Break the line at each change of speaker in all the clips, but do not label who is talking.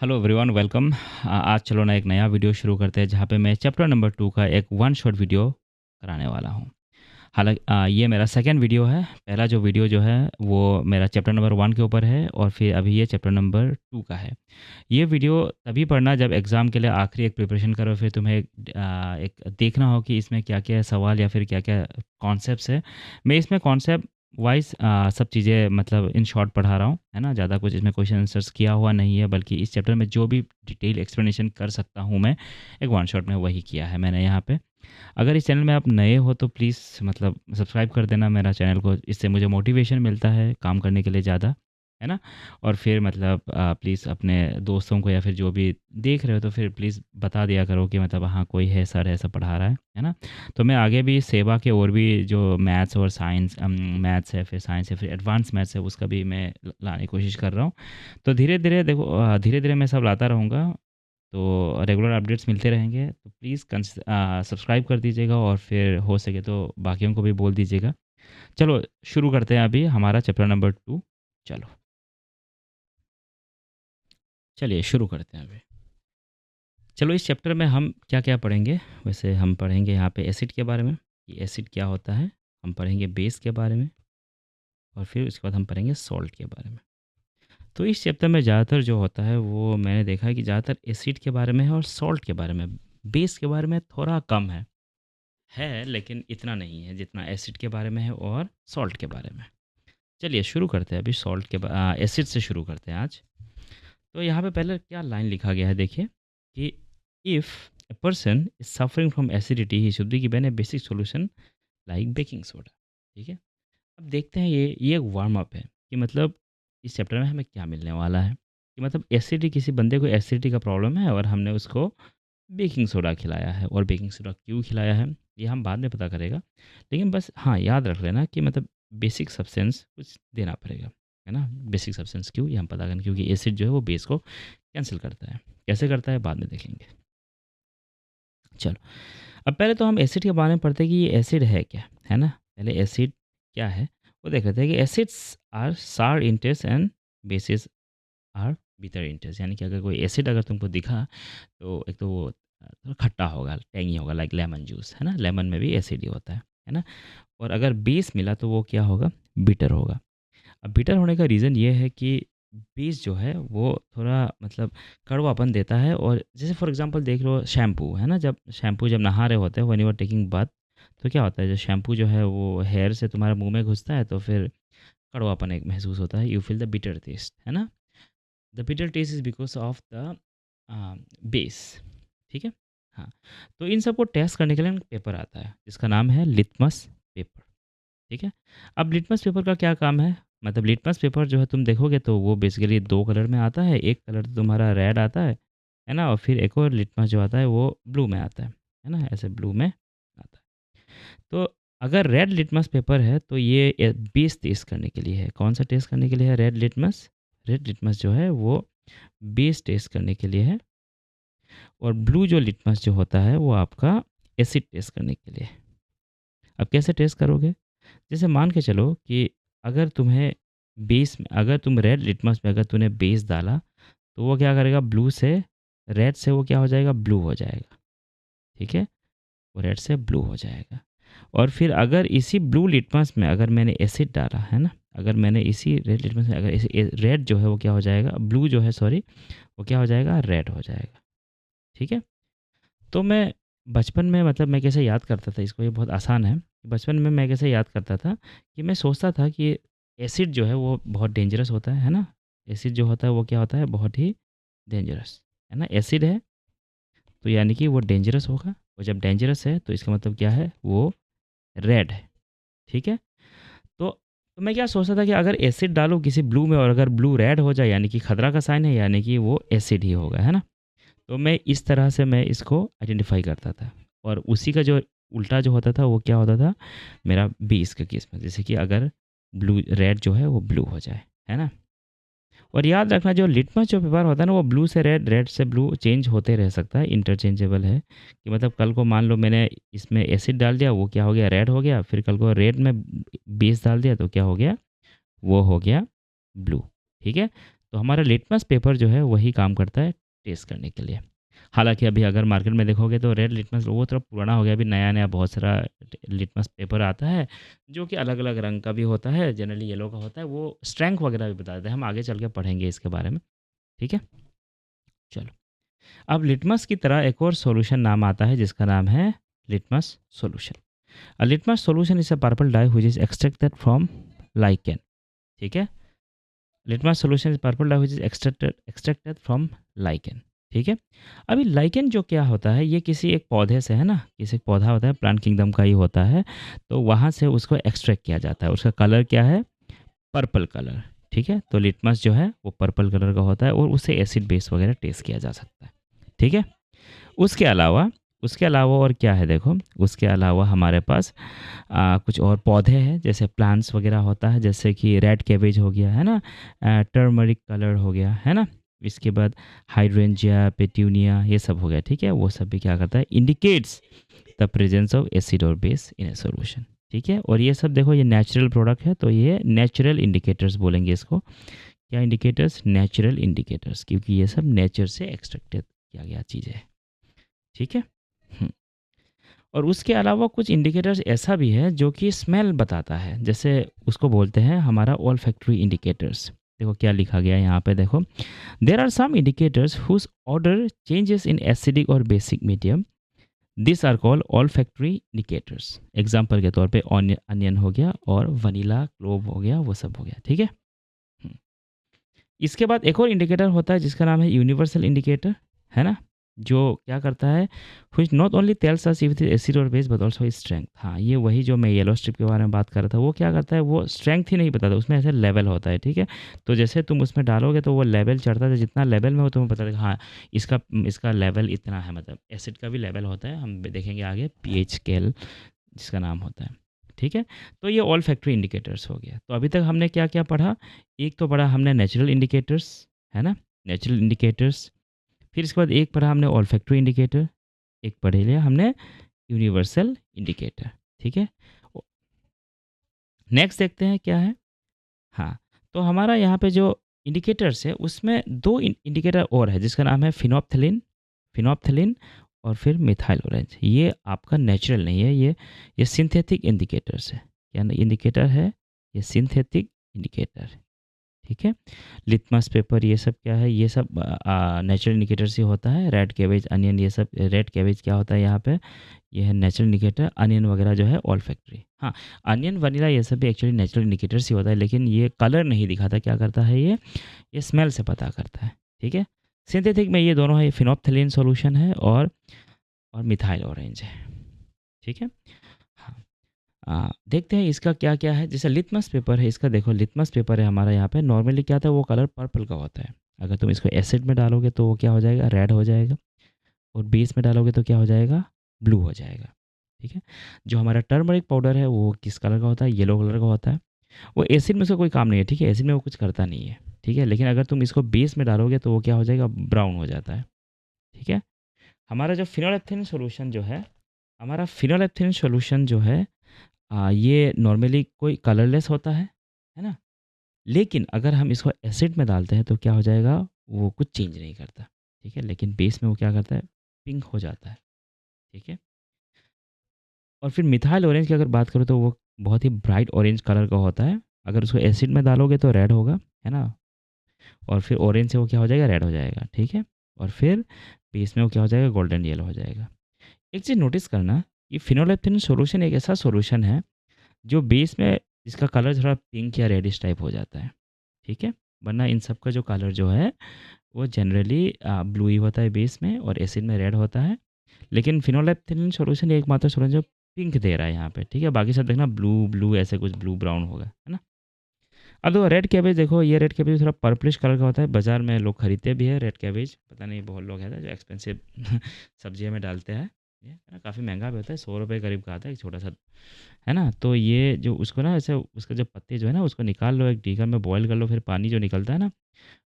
Hello everyone welcome. आज चलो ना एक नया वीडियो शुरू करते हैं जहाँ पे मैं चैप्टर नंबर 2 का एक वन शॉट वीडियो कराने वाला हूँ। हालांकि ये मेरा सेकंड वीडियो है। पहला जो वीडियो जो है वो मेरा चैप्टर नंबर 1 के ऊपर है और फिर अभी ये चैप्टर नंबर 2 का है। ये वीडियो तभी पढ़ना जब एग्ज़ाम के लिए आखिरी एक प्रिपरेशन करो, फिर तुम्हें एक देखना हो कि इसमें क्या-क्या सवाल या फिर क्या-क्या कॉन्सेप्ट्स है। मैं इसमें कॉन्सेप्ट वाइज़ सब चीज़ें मतलब इन शॉर्ट पढ़ा रहा हूँ, है ना? ज़्यादा कुछ इसमें क्वेश्चन आंसर्स किया हुआ नहीं है, बल्कि इस चैप्टर में जो भी डिटेल एक्सप्लेनेशन कर सकता हूँ मैं, एक वन शॉट में वही किया है मैंने यहाँ पे। अगर इस चैनल में आप नए हो तो प्लीज़ मतलब सब्सक्राइब कर देना मेरा चैनल को, इससे मुझे मोटिवेशन मिलता है काम करने के लिए ज़्यादा, है ना? और फिर मतलब प्लीज़ अपने दोस्तों को या फिर जो भी देख रहे हो तो फिर प्लीज़ बता दिया करो कि मतलब हाँ, कोई है, सर ऐसा पढ़ा रहा है ना? तो मैं आगे भी सेवा के और भी जो मैथ्स और साइंस मैथ्स है, फिर साइंस है, फिर एडवांस मैथ्स है, उसका भी मैं लाने की कोशिश कर रहा हूँ। तो धीरे-धीरे देखो धीरे-धीरे मैं सब लाता रहूँगा, तो रेगुलर अपडेट्स मिलते रहेंगे। तो प्लीज़ सब्सक्राइब कर दीजिएगा और फिर हो सके तो बाकियों को भी बोल दीजिएगा। चलो शुरू करते हैं अभी हमारा चैप्टर नंबर 2। चलो, चलिए शुरू करते हैं अभी। चलो इस चैप्टर में हम क्या-क्या पढ़ेंगे? वैसे हम पढ़ेंगे यहाँ पे एसिड के बारे में, कि एसिड क्या होता है? हम पढ़ेंगे बेस के बारे में और फिर उसके बाद हम पढ़ेंगे सॉल्ट के बारे में। तो इस चैप्टर में ज़्यादातर जो होता है वो मैंने देखा है कि ज़्यादातर एसिड के बारे में है और सॉल्ट के बारे में। बेस के बारे में थोड़ा कम है लेकिन इतना नहीं है जितना एसिड के बारे में है और सॉल्ट के बारे में। चलिए शुरू करते हैं अभी एसिड से शुरू करते हैं आज। तो यहाँ पे पहले क्या लाइन लिखा गया है देखिए कि if a person is suffering from acidity he should be given A basic solution like baking soda. ठीक है, अब देखते हैं ये एक वार्म अप है कि मतलब इस चैप्टर में हमें क्या मिलने वाला है, कि मतलब एसिडिटी, किसी बंदे को एसिडिटी का प्रॉब्लम है और हमने उसको बेकिंग सोडा खिलाया है, और बेकिंग सोडा क्यों खिलाया है ये हम बाद में पता करेगा। लेकिन बस हाँ, याद रख लेना कि मतलब बेसिक सब्सटेंस कुछ देना पड़ेगा, है ना? बेसिक सब्सटेंस क्यों, ये हम पता करेंगे, क्योंकि एसिड जो है वो बेस को कैंसिल करता है। कैसे करता है बाद में देखेंगे। चलो, अब पहले तो हम एसिड के बारे में पढ़ते हैं कि ये एसिड है क्या, है ना? पहले एसिड क्या है वो देख लेते हैं कि acids are sour in taste and bases are bitter in taste. यानी कि अगर कोई एसिड अगर तुमको दिखा तो एक तो वो थोड़ा खट्टा होगा, टेंगी होगा, लाइक लेमन जूस, है ना? लेमन में भी एसिड ही होता है ना? और अगर बेस मिला तो वो क्या होगा? बिटर होगा। अब बिटर होने का रीज़न ये है कि बेस जो है वो थोड़ा मतलब कड़वापन देता है। और जैसे फॉर एग्जांपल देख लो शैम्पू, है ना? जब शैम्पू जब नहा रहे होते हैं, when you are taking bath, तो क्या होता है, जो शैम्पू जो है वो हेयर से तुम्हारे मुँह में घुसता है तो फिर कड़वापन एक महसूस होता है, you feel the bitter taste, है ना? The bitter taste is because of the base. ठीक है? हाँ, तो इन सबको टेस्ट करने के लिए एक पेपर आता है जिसका नाम है लिटमस पेपर। ठीक है? अब लिटमस पेपर का क्या काम है? मतलब लिटमस पेपर जो है तुम देखोगे तो वो बेसिकली 2 कलर में आता है। एक कलर तो तुम्हारा रेड आता है ना? और फिर एक और लिटमस जो आता है वो ब्लू में आता है ना? ऐसे ब्लू में आता है। तो अगर रेड लिटमस पेपर है तो ये बेस टेस्ट करने के लिए है। कौन-सा टेस्ट करने के लिए है रेड लिटमस? रेड लिटमस जो है वो बेस टेस्ट करने के लिए है। और ब्लू जो लिटमस जो होता है वो आपका एसिड टेस्ट करने के लिए है। अब कैसे टेस्ट करोगे? जैसे मान के चलो कि अगर तुम्हें बेस में, अगर तुम रेड लिटमस में अगर तूने बेस डाला तो वो क्या करेगा, ब्लू से रेड से वो क्या हो जाएगा, ब्लू हो जाएगा। ठीक है, वो रेड से ब्लू हो जाएगा। और फिर अगर इसी ब्लू लिटमस में अगर मैंने एसिड डाला, है ना, अगर मैंने इसी रेड लिटमस में अगर रेड जो है वो क्या हो जाएगा, ब्लू जो है सॉरी, वो क्या हो जाएगा, रेड हो जाएगा। ठीक है, तो मैं बचपन में मतलब मैं कैसे याद करता था इसको, ये बहुत आसान है। बचपन में मैं कैसे याद करता था कि मैं सोचता था कि एसिड जो है वो बहुत डेंजरस होता है ना? एसिड जो होता है वो क्या होता है, बहुत ही डेंजरस, है ना? एसिड है तो यानी कि वो डेंजरस होगा, और जब डेंजरस है तो इसका मतलब क्या है, वो रेड है। ठीक है? तो मैं क्या सोचता था कि अगर एसिड डालो किसी ब्लू में और अगर ब्लू रेड हो जाए यानी कि खतरा का साइन है, यानी कि वो एसिड ही होगा, है ना? तो मैं इस तरह से मैं इसको आइडेंटिफ़ाई करता था। और उसी का जो उल्टा जो होता था वो क्या होता था, मेरा बेस के केस में, जैसे कि अगर ब्लू रेड जो है वो ब्लू हो जाए, है ना? और याद रखना जो लिटमस जो पेपर होता है ना वो ब्लू से रेड, रेड से ब्लू चेंज होते रह सकता है, इंटरचेंजेबल है। कि मतलब कल को मान लो मैंने इसमें एसिड डाल दिया, वो क्या हो गया, रेड हो गया, फिर कल को रेड में बेस डाल दिया तो क्या हो गया, वो हो गया ब्लू। ठीक है? तो हमारा लिटमस पेपर जो है वही काम करता है टेस्ट करने के लिए। हालाँकि अभी अगर मार्केट में देखोगे तो रेड लिटमस वो थोड़ा पुराना हो गया, अभी नया-नया बहुत सारा लिटमस पेपर आता है, जो कि अलग-अलग रंग का भी होता है, जनरली येलो का होता है, वो स्ट्रेंथ वगैरह भी बता देते हैं, हम आगे चल के पढ़ेंगे इसके बारे में, ठीक है? चलो, अब लिटमस की तरह एक और सॉल्यूशन नाम आता है जिसका नाम है litmus solution. A litmus solution is a purple dye which is extracted from lichen, ठीक है? Litmus solution is purple dye which is extracted from lichen, ठीक है। अभी लाइकेन जो क्या होता है, ये किसी एक पौधे से है ना, किसी एक पौधा होता है, प्लांट किंगडम का ही होता है, तो वहाँ से उसको एक्सट्रैक्ट किया जाता है। उसका कलर क्या है? पर्पल कलर, ठीक है। तो लिटमस जो है वो पर्पल कलर का होता है और उससे एसिड बेस वगैरह टेस्ट किया जा सकता है, ठीक है। उसके अलावा और क्या है देखो, उसके अलावा हमारे पास कुछ और पौधे हैं, जैसे प्लांट्स वगैरह होता है, जैसे कि रेड कैबेज हो गया है ना, टर्मरिक कलर हो गया है ना, इसके बाद हाइड्रेंजिया, पेट्यूनिया, ये सब हो गया, ठीक है। वो सब भी क्या करता है, indicates the presence of acid और बेस इन ए सॉल्यूशन, ठीक है। और ये सब देखो, ये नेचुरल प्रोडक्ट है, तो ये नेचुरल इंडिकेटर्स बोलेंगे इसको। क्या इंडिकेटर्स? नेचुरल इंडिकेटर्स, क्योंकि ये सब नेचर से एक्सट्रैक्टेड किया गया चीज़ है, ठीक है। हम्म। और उसके अलावा कुछ इंडिकेटर्स ऐसा भी है जो कि स्मेल बताता है, जैसे उसको बोलते हैं हमारा ऑल्फैक्टरी इंडिकेटर्स। देखो क्या लिखा गया है यहाँ पे, देखो there are some indicators whose odour changes in acidic और basic medium, this are called olfactory indicators. Example के तौर पे अनियन हो गया और वनीला, क्लोव हो गया, वो सब हो गया, ठीक है। हम्म। इसके बाद एक और इंडिकेटर होता है जिसका नाम है यूनिवर्सल इंडिकेटर, है ना, जो क्या करता है, which not only tells us if it is acid और बेस बट ऑल्सो स्ट्रेंथ। हाँ, ये वही जो मैं येलो स्ट्रिप के बारे में बात कर रहा था, वो क्या करता है, वो स्ट्रेंथ ही नहीं बताता, उसमें ऐसे लेवल होता है, ठीक है। तो जैसे तुम उसमें डालोगे तो वो लेवल चढ़ता है, जितना लेवल में हो तुम्हें पता लगेगा, हाँ इसका इसका लेवल इतना है, मतलब एसिड का भी लेवल होता है, हम देखेंगे आगे पीएच स्केल जिसका नाम होता है, ठीक है। तो ये ऑल फैक्ट्री इंडिकेटर्स हो गया। तो अभी तक हमने क्या क्या पढ़ा, एक तो पढ़ा हमने नेचुरल इंडिकेटर्स, है ना, नेचुरल इंडिकेटर्स। फिर इसके बाद एक पढ़ा हमने ऑल फैक्ट्री इंडिकेटर, एक पढ़े लिया हमने यूनिवर्सल इंडिकेटर, ठीक है। नेक्स्ट देखते हैं क्या है। हाँ, तो हमारा यहाँ पे जो इंडिकेटर्स है उसमें दो इंडिकेटर और है जिसका नाम है फिनोप्थेलिन और फिर मिथाइल ऑरेंज। ये आपका नेचुरल नहीं है, ये सिंथेटिक इंडिकेटर्स है। क्या इंडिकेटर है? ये सिंथेटिक इंडिकेटर, ठीक है। लिटमस पेपर ये सब क्या है, ये सब नेचुरल इंडिकेटर्स ही होता है। रेड कैबेज, अनियन, ये सब रेड कैबेज क्या होता है यहाँ पे, ये है नेचुरल इंडिकेटर। अनियन वगैरह जो है ऑल फैक्ट्री। हाँ, अनियन, वनीला, ये सब भी एक्चुअली नेचुरल इंडिकेटर्स ही होता है, लेकिन ये कलर नहीं दिखाता। क्या करता है ये स्मेल से पता करता है, ठीक है। सिंथेटिक में ये दोनों है, फिनोप्थेलिन सॉल्यूशन है और मिथाइल ऑरेंज है, ठीक है। हाँ, देखते हैं इसका क्या क्या है। जैसे लिटमस पेपर है, इसका देखो लिटमस पेपर है हमारा यहाँ पे, नॉर्मली क्या था, वो कलर पर्पल का होता है। अगर तुम इसको एसिड में डालोगे तो वो क्या हो जाएगा, रेड हो जाएगा, और बेस में डालोगे तो क्या हो जाएगा, ब्लू हो जाएगा, ठीक है। जो हमारा टर्मरिक पाउडर है वो किस कलर का होता है, येलो कलर का होता है। वो एसिड में उसका कोई काम नहीं है, ठीक है, एसिड में वो कुछ करता नहीं है, ठीक है। लेकिन अगर तुम इसको बेस में डालोगे तो वो क्या हो जाएगा, ब्राउन हो जाता है, ठीक है। हमारा जो फिनोलेप्थेन सोल्यूशन जो है, हमारा फिनोलेप्थेन सोल्यूशन जो है, ये नॉर्मली कोई कलरलेस होता है ना। लेकिन अगर हम इसको एसिड में डालते हैं तो क्या हो जाएगा, वो कुछ चेंज नहीं करता, ठीक है। लेकिन बेस में वो क्या करता है, पिंक हो जाता है, ठीक है। और फिर मिथाइल ऑरेंज की अगर बात करूँ तो वो बहुत ही ब्राइट ऑरेंज कलर का होता है। अगर उसको एसिड में डालोगे तो रेड होगा, है ना, और फिर ऑरेंज से वो क्या हो जाएगा, रेड हो जाएगा, ठीक है। और फिर बेस में वो क्या हो जाएगा, गोल्डन येलो हो जाएगा। एक चीज़ नोटिस करना, ये फिनोलेप्थेन सॉल्यूशन एक ऐसा सॉल्यूशन है जो बेस में इसका कलर थोड़ा पिंक या रेडिश टाइप हो जाता है, ठीक है। वरना इन सब का जो कलर जो है वो जनरली ब्लू ही होता है बेस में, और एसिड में रेड होता है। लेकिन फिनोलेप्थेलिन सॉल्यूशन एकमात्र सॉल्यूशन जो पिंक दे रहा है यहाँ पे, ठीक है। बाकी सब देखना ब्लू ब्लू ऐसे कुछ ब्लू ब्राउन होगा, है ना। अब देखो रेड कैबेज, देखो ये रेड कैबेज थोड़ा पर्पलिश कलर का होता है, बाजार में लोग खरीदते भी है रेड कैबेज, पता नहीं बहुत लोग हैं जो एक्सपेंसिव सब्जियों में डालते हैं, ये है ना, काफ़ी महंगा भी होता है, 100 रुपये करीब का आता है एक छोटा सा, है ना। तो ये जो उसको ना ऐसे उसका जो पत्ते जो है ना उसको निकाल लो, एक डीगर में बॉईल कर लो, फिर पानी जो निकलता है ना,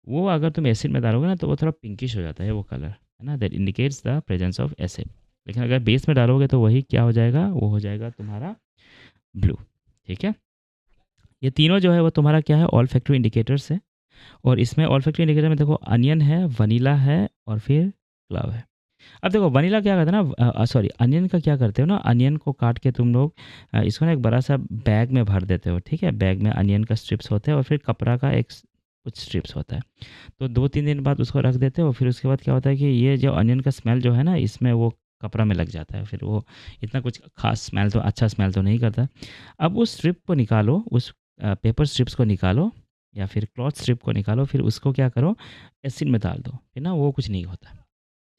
वो अगर तुम एसिड में डालोगे ना तो वो थोड़ा पिंकिश हो जाता है वो कलर, है ना, that indicates the presence of acid. लेकिन अगर बेस में डालोगे तो वही क्या हो जाएगा, वो हो जाएगा तुम्हारा ब्लू, ठीक है। ये तीनों जो है वो तुम्हारा क्या है, ऑल फैक्ट्री इंडिकेटर्स है। और इसमें ऑल्फैक्टरी इंडिकेटर में देखो अनियन है, वनीला है और फिर क्लव है। अब देखो वनीला क्या करते हैं ना, सॉरी अनियन का क्या करते हो ना, अनियन को काट के तुम लोग इसको ना एक बड़ा सा बैग में भर देते हो, ठीक है। बैग में अनियन का स्ट्रिप्स होते हैं और फिर कपड़ा का एक कुछ स्ट्रिप्स होता है। तो 2-3 दिन बाद उसको रख देते हो, फिर उसके बाद क्या होता है कि ये जो अनियन का स्मेल जो है ना, इसमें वो कपड़ा में लग जाता है, फिर वो इतना कुछ खास स्मेल तो अच्छा स्मेल तो नहीं करता। अब उस स्ट्रिप को निकालो, उस पेपर स्ट्रिप्स को निकालो या फिर क्लॉथ स्ट्रिप को निकालो, फिर उसको क्या करो, एसिड में डाल दो, फिर ना वो कुछ नहीं होता,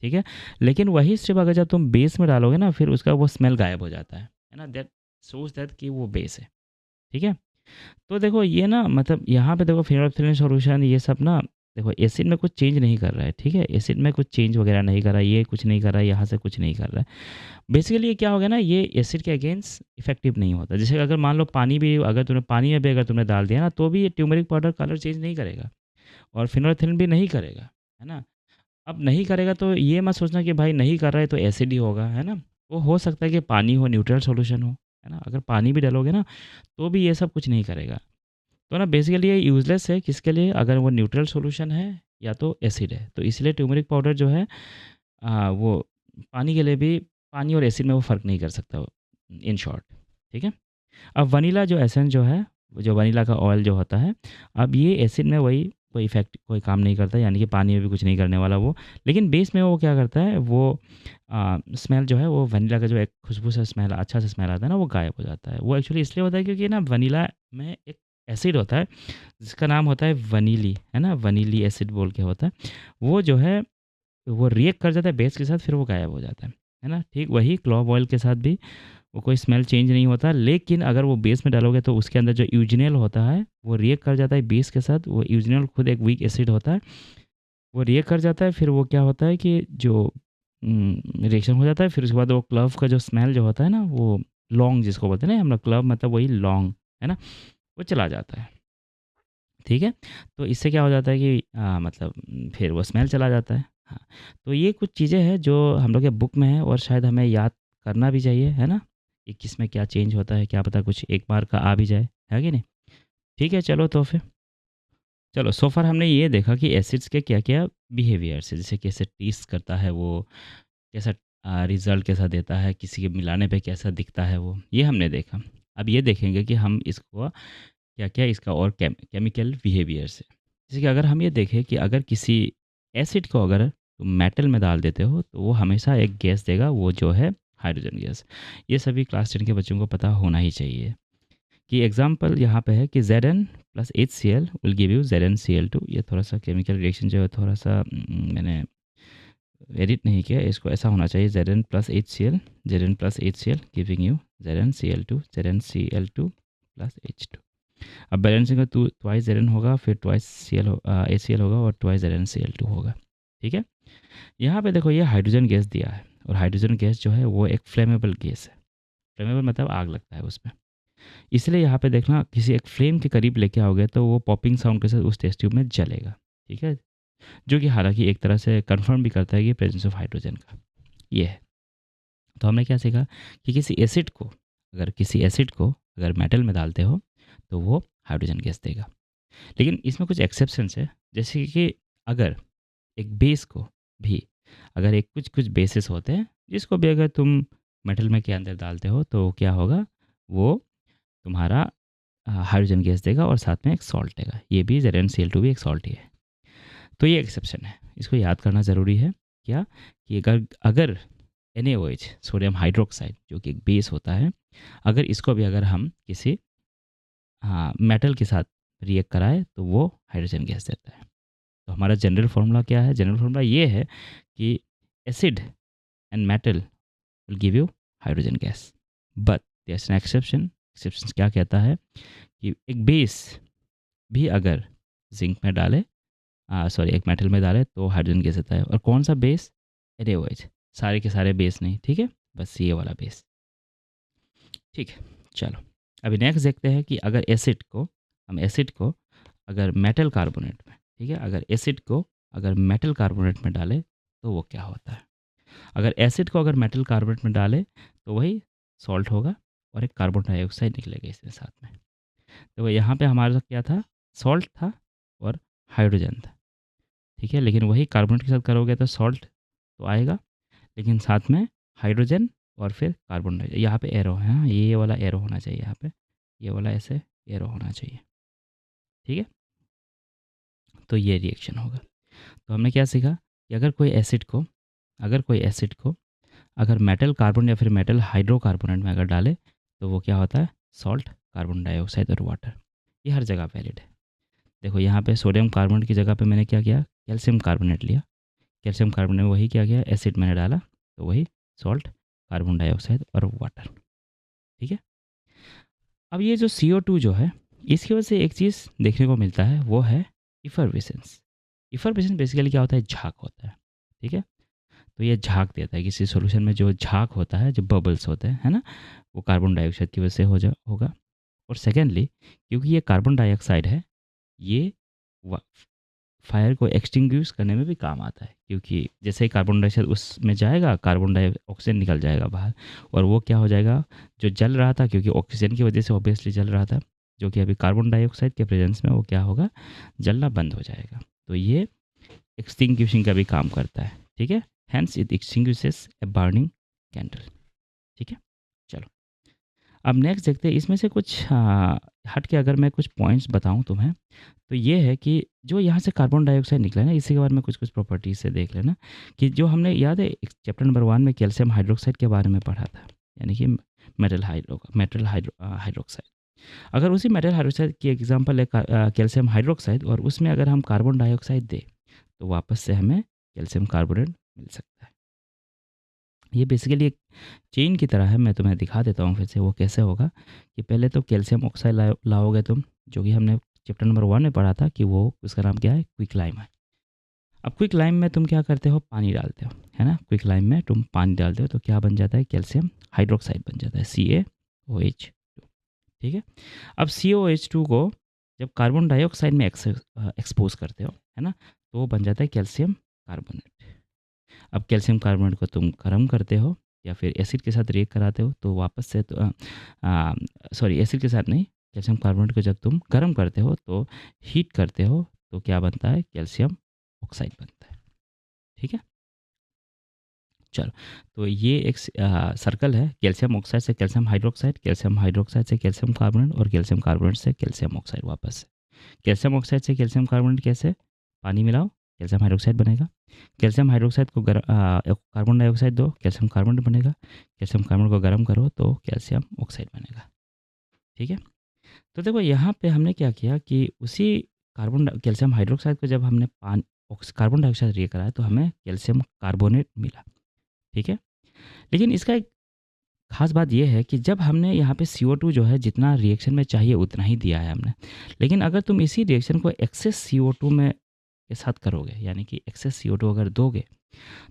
ठीक है। लेकिन वही स्ट्रिप अगर जब तुम बेस में डालोगे ना, फिर उसका वो स्मेल गायब हो जाता है ना। दैट शोज दैट कि वो बेस है, ठीक है। तो देखो ये ना मतलब यहाँ पे देखो फिनोल्फथालीन सॉल्यूशन ये सब ना, देखो एसिड में कुछ चेंज नहीं कर रहा है, ठीक है। एसिड में कुछ चेंज वगैरह नहीं कर रहा है, ये कुछ नहीं कर रहा है, यहाँ से कुछ नहीं कर रहा है। बेसिकली ये क्या हो गया ना, ये एसिड के अगेंस्ट इफेक्टिव नहीं होता। जैसे अगर मान लो पानी भी, अगर तुमने पानी में भी अगर तुमने डाल दिया ना, तो भी ये ट्यूमरिक पाउडर कलर चेंज नहीं करेगा और फिनोल्फथालीन भी नहीं करेगा, है ना। अब नहीं करेगा तो ये मत सोचना कि भाई नहीं कर रहा है तो एसिड ही होगा, है ना। वो हो सकता है कि पानी हो, न्यूट्रल सॉल्यूशन हो, है ना। अगर पानी भी डालोगे ना, तो भी ये सब कुछ नहीं करेगा। तो ना बेसिकली ये यूज़लेस है किसके लिए, अगर वो न्यूट्रल सॉल्यूशन है या तो एसिड है। तो इसलिए टर्मरिक पाउडर जो है वो पानी के लिए भी, पानी और एसिड में वो फ़र्क नहीं कर सकता इन शॉर्ट, ठीक है। अब वनीला जो एसेंस जो है, वो जो वनीला का ऑयल जो होता है, अब ये एसिड में वही कोई इफ़ेक्ट कोई काम नहीं करता, यानी कि पानी में भी कुछ नहीं करने वाला वो। लेकिन बेस में वो क्या करता है, वो स्मेल जो है, वो वनीला का जो एक खुशबू से स्मेल, अच्छा सा स्मेल आता है ना, वो गायब हो जाता है। वो एक्चुअली इसलिए होता है क्योंकि ना वनीला में एक एसिड होता है जिसका नाम होता है वनीली, है ना, वनीली एसिड बोल के होता है। वो जो है वो रिएक्ट कर जाता है बेस के साथ, फिर वो गायब हो जाता है ना। ठीक वही क्लॉव ऑयल के साथ भी वो कोई स्मेल चेंज नहीं होता, लेकिन अगर वो बेस में डालोगे तो उसके अंदर जो यूजिनल होता है वो रिएक्ट कर जाता है बेस के साथ। वो यूजिनल खुद एक वीक एसिड होता है, वो रिएक्ट कर जाता है, फिर वो क्या होता है कि जो रिएक्शन हो जाता है, फिर उसके बाद वो क्लव का जो स्मेल जो होता है ना, वो लॉन्ग जिसको बोलते हैं ना हम लोग, क्लव मतलब वही लॉन्ग, है ना, वो चला जाता है, ठीक है। तो इससे क्या हो जाता है कि मतलब फिर वो स्मेल चला जाता है। हाँ, तो ये कुछ चीज़ें हैं जो हम लोग के बुक में है और शायद हमें याद करना भी चाहिए, है ना, कि किस में क्या चेंज होता है, क्या पता कुछ एक बार का आ भी जाए, है कि नहीं। ठीक है, चलो तो फिर चलो सो फार हमने ये देखा कि एसिड्स के क्या-क्या बिहेवियर्स है, जैसे कैसे टेस्ट करता है वो, कैसा रिज़ल्ट कैसा देता है, किसी के मिलाने पे कैसा दिखता है वो, ये हमने देखा। अब ये देखेंगे कि हम इसको क्या-क्या इसका और केमिकल बिहेवियर्स है। जैसे कि अगर हम ये देखें कि अगर किसी एसिड को अगर तुम मेटल में डाल देते हो, तो वो हमेशा एक गैस देगा, वो जो है हाइड्रोजन गैस। ये सभी क्लास 10 के बच्चों को पता होना ही चाहिए। कि एग्जांपल यहाँ पे है कि Zn plus HCl will give you ZnCl2। ये थोड़ा-सा केमिकल रिएक्शन जो है थोड़ा-सा मैंने एडिट नहीं किया, इसको ऐसा होना चाहिए Zn plus HCl giving you ZnCl2 plus H2। अब बैलेंसिंग का ट्वाइस Zn होगा, फिर ट्वाइस HCl होगा और ट्वाइस ZnCl2 होगा, ठीक है। यहाँ पे देखो ये हाइड्रोजन गैस दिया है और हाइड्रोजन गैस जो है वो एक फ्लेमेबल गैस है। फ्लेमेबल मतलब आग लगता है उसमें। इसलिए यहाँ पे देखना किसी एक फ्लेम के करीब लेके आओगे तो वो पॉपिंग साउंड के साथ उस टेस्ट ट्यूब में जलेगा, ठीक है। जो कि हालांकि एक तरह से कंफर्म भी करता है कि प्रेजेंस ऑफ हाइड्रोजन का ये है। तो हमने क्या सीखा कि किसी एसिड को अगर मेटल में डालते हो तो वो हाइड्रोजन गैस देगा। लेकिन इसमें कुछ एक्सेप्शंस है, जैसे कि अगर एक बेस को भी, अगर एक कुछ कुछ बेसिस होते हैं जिसको भी अगर तुम मेटल में के अंदर डालते हो तो क्या होगा, वो तुम्हारा हाइड्रोजन गैस देगा और साथ में एक सॉल्ट देगा। ये भी ZnCl2 भी एक सॉल्ट ही है। तो ये एक्सेप्शन है, इसको याद करना ज़रूरी है। क्या कि अगर अगर NaOH सोडियम हाइड्रोक्साइड जो कि एक बेस होता है, अगर इसको भी अगर हम किसी मेटल के साथ रिएक्ट कराए तो वो हाइड्रोजन गैस देता है। तो हमारा जनरल फार्मूला क्या है, जनरल फार्मूला ये है कि acid and metal will give you hydrogen gas, but there is an exception. Exception क्या कहता है कि एक बेस भी अगर जिंक में डाले, सॉरी एक मेटल में डाले तो हाइड्रोजन गैस देता है। और कौन सा बेस, NaOH, सारे के सारे बेस नहीं, ठीक है, बस ये वाला बेस, ठीक है। चलो अभी नेक्स्ट देखते हैं कि अगर एसिड को अगर मेटल कार्बोनेट में, ठीक है, अगर एसिड को अगर मेटल कार्बोनेट में डाले तो वो क्या होता है। अगर एसिड को अगर मेटल कार्बोनेट में डाले तो वही सॉल्ट होगा और एक कार्बन डाइऑक्साइड निकलेगा इसके साथ में। तो यहाँ पे हमारा क्या था, सॉल्ट था और हाइड्रोजन था, ठीक है। लेकिन वही कार्बोनेट के साथ करोगे तो सॉल्ट तो आएगा, लेकिन साथ में हाइड्रोजन और फिर कार्बन डाइऑक्साइड। यहाँ पे एरो है, हाँ, ये वाला एरो होना चाहिए यहाँ पे, ये वाला ऐसे एरो होना चाहिए, ठीक है। तो ये रिएक्शन होगा। तो हमने क्या सीखा कि अगर कोई एसिड को अगर मेटल कार्बन या फिर मेटल हाइड्रोकार्बोनेट में अगर डाले तो वो क्या होता है, सॉल्ट, कार्बन डाइऑक्साइड और वाटर। ये हर जगह वैलिड है। देखो यहाँ पे सोडियम कार्बोनेट की जगह पे मैंने क्या किया, कैल्शियम कार्बोनेट लिया, कैल्शियम कार्बोनेट में वही क्या किया, एसिड मैंने डाला, तो वही सॉल्ट, कार्बन डाइऑक्साइड और वाटर, ठीक है। अब ये जो CO2 जो है, इसकी वजह से एक चीज़ देखने को मिलता है, वो है इफरवेसेंस। इफरवेसेंस बेसिकली क्या होता है, झाग होता है, ठीक है। तो ये झाग देता है किसी सॉल्यूशन में, जो झाग होता है, जो बबल्स होते हैं, है ना, वो कार्बन डाइऑक्साइड की वजह से होगा। और सेकेंडली, क्योंकि ये कार्बन डाइऑक्साइड है, ये फायर को एक्सटिंग्विश करने में भी काम आता है, क्योंकि जैसे ही कार्बन डाइऑक्साइड उसमें जाएगा, कार्बन डाइऑक्सीजन निकल जाएगा बाहर, और वो क्या हो जाएगा, जो जल रहा था, क्योंकि ऑक्सीजन की वजह से ऑब्वियसली जल रहा था, जो कि अभी कार्बन डाइऑक्साइड के प्रेजेंस में वो क्या होगा, जलना बंद हो जाएगा। तो ये एक्सटिंग्विशिंग का भी काम करता है, ठीक है। Hence it extinguishes a burning candle, ठीक है। चलो अब नेक्स्ट देखते हैं, इसमें से कुछ हट के अगर मैं कुछ पॉइंट्स बताऊं तुम्हें, तो ये है कि जो यहाँ से कार्बन डाइऑक्साइड निकला है ना, इसी के बारे में कुछ कुछ प्रॉपर्टीज से देख लेना, कि जो हमने याद है चैप्टर नंबर 1 में कैल्शियम हाइड्रोक्साइड के बारे में पढ़ा था, यानी कि मेटल हाइड्रोक्साइड। अगर उसी मेटल हाइड्रोक्साइड की एग्जांपल है कैल्शियम हाइड्रोक्साइड, और उसमें अगर हम कार्बन डाइऑक्साइड दें तो वापस से हमें कैल्शियम कार्बोनेट मिल सकता है। ये बेसिकली एक चेन की तरह है, मैं तुम्हें दिखा देता हूँ फिर से वो कैसे होगा। कि पहले तो कैल्शियम ऑक्साइड लाओगे तुम, जो कि हमने चैप्टर नंबर 1 में पढ़ा था, कि वो उसका नाम क्या है, क्विक लाइम है। अब क्विक लाइम में तुम क्या करते हो, पानी डालते हो, है ना। क्विक लाइम में तुम पानी डालते हो तो क्या बन जाता है, कैल्शियम हाइड्रोक्साइड बन जाता है, CaOH2, ठीक है। अब CaOH2 को जब कार्बन डाइऑक्साइड में एक्सपोज करते हो, है ना, तो वो बन जाता है कैल्शियम कार्बोनेट। अब कैल्शियम कार्बोनेट को तुम गर्म करते हो या फिर एसिड के साथ रिएक्ट कराते हो, तो वापस से तो सॉरी, एसिड के साथ नहीं, कैल्शियम कार्बोनेट को जब तुम गर्म करते हो तो हीट करते हो, तो क्या बनता है, कैल्शियम ऑक्साइड बनता है, ठीक है। चलो, तो ये एक सर्कल है, कैल्शियम ऑक्साइड से कैल्शियम हाइड्रोक्साइड, कैल्शियम हाइड्रोक्साइड से कैल्शियम कार्बोनेट, और कैल्शियम कार्बोनेट से कैल्शियम ऑक्साइड वापस से। कैल्शियम ऑक्साइड से कैल्शियम कार्बोनेट कैसे, पानी मिलाओ, कैल्शियम हाइड्रोक्साइड बनेगा। कैल्शियम हाइड्रोक्साइड को कार्बन डाइऑक्साइड दो, कैल्शियम कार्बोनेट बनेगा। कैल्शियम कार्बोनेट को गर्म करो तो कैल्शियम ऑक्साइड बनेगा, ठीक है। तो देखो यहाँ पे हमने क्या किया कि उसी कैल्शियम हाइड्रोक्साइड को जब हमने कार्बन डाइऑक्साइड रिएक्ट कराया तो हमें कैल्शियम कार्बोनेट मिला, ठीक है। लेकिन इसका एक खास बात ये है कि जब हमने यहाँ पे CO2 जो है, जितना रिएक्शन में चाहिए उतना ही दिया है हमने। लेकिन अगर तुम इसी रिएक्शन को एक्सेस CO2 में के साथ करोगे, यानी कि एक्सेस CO2 अगर दोगे,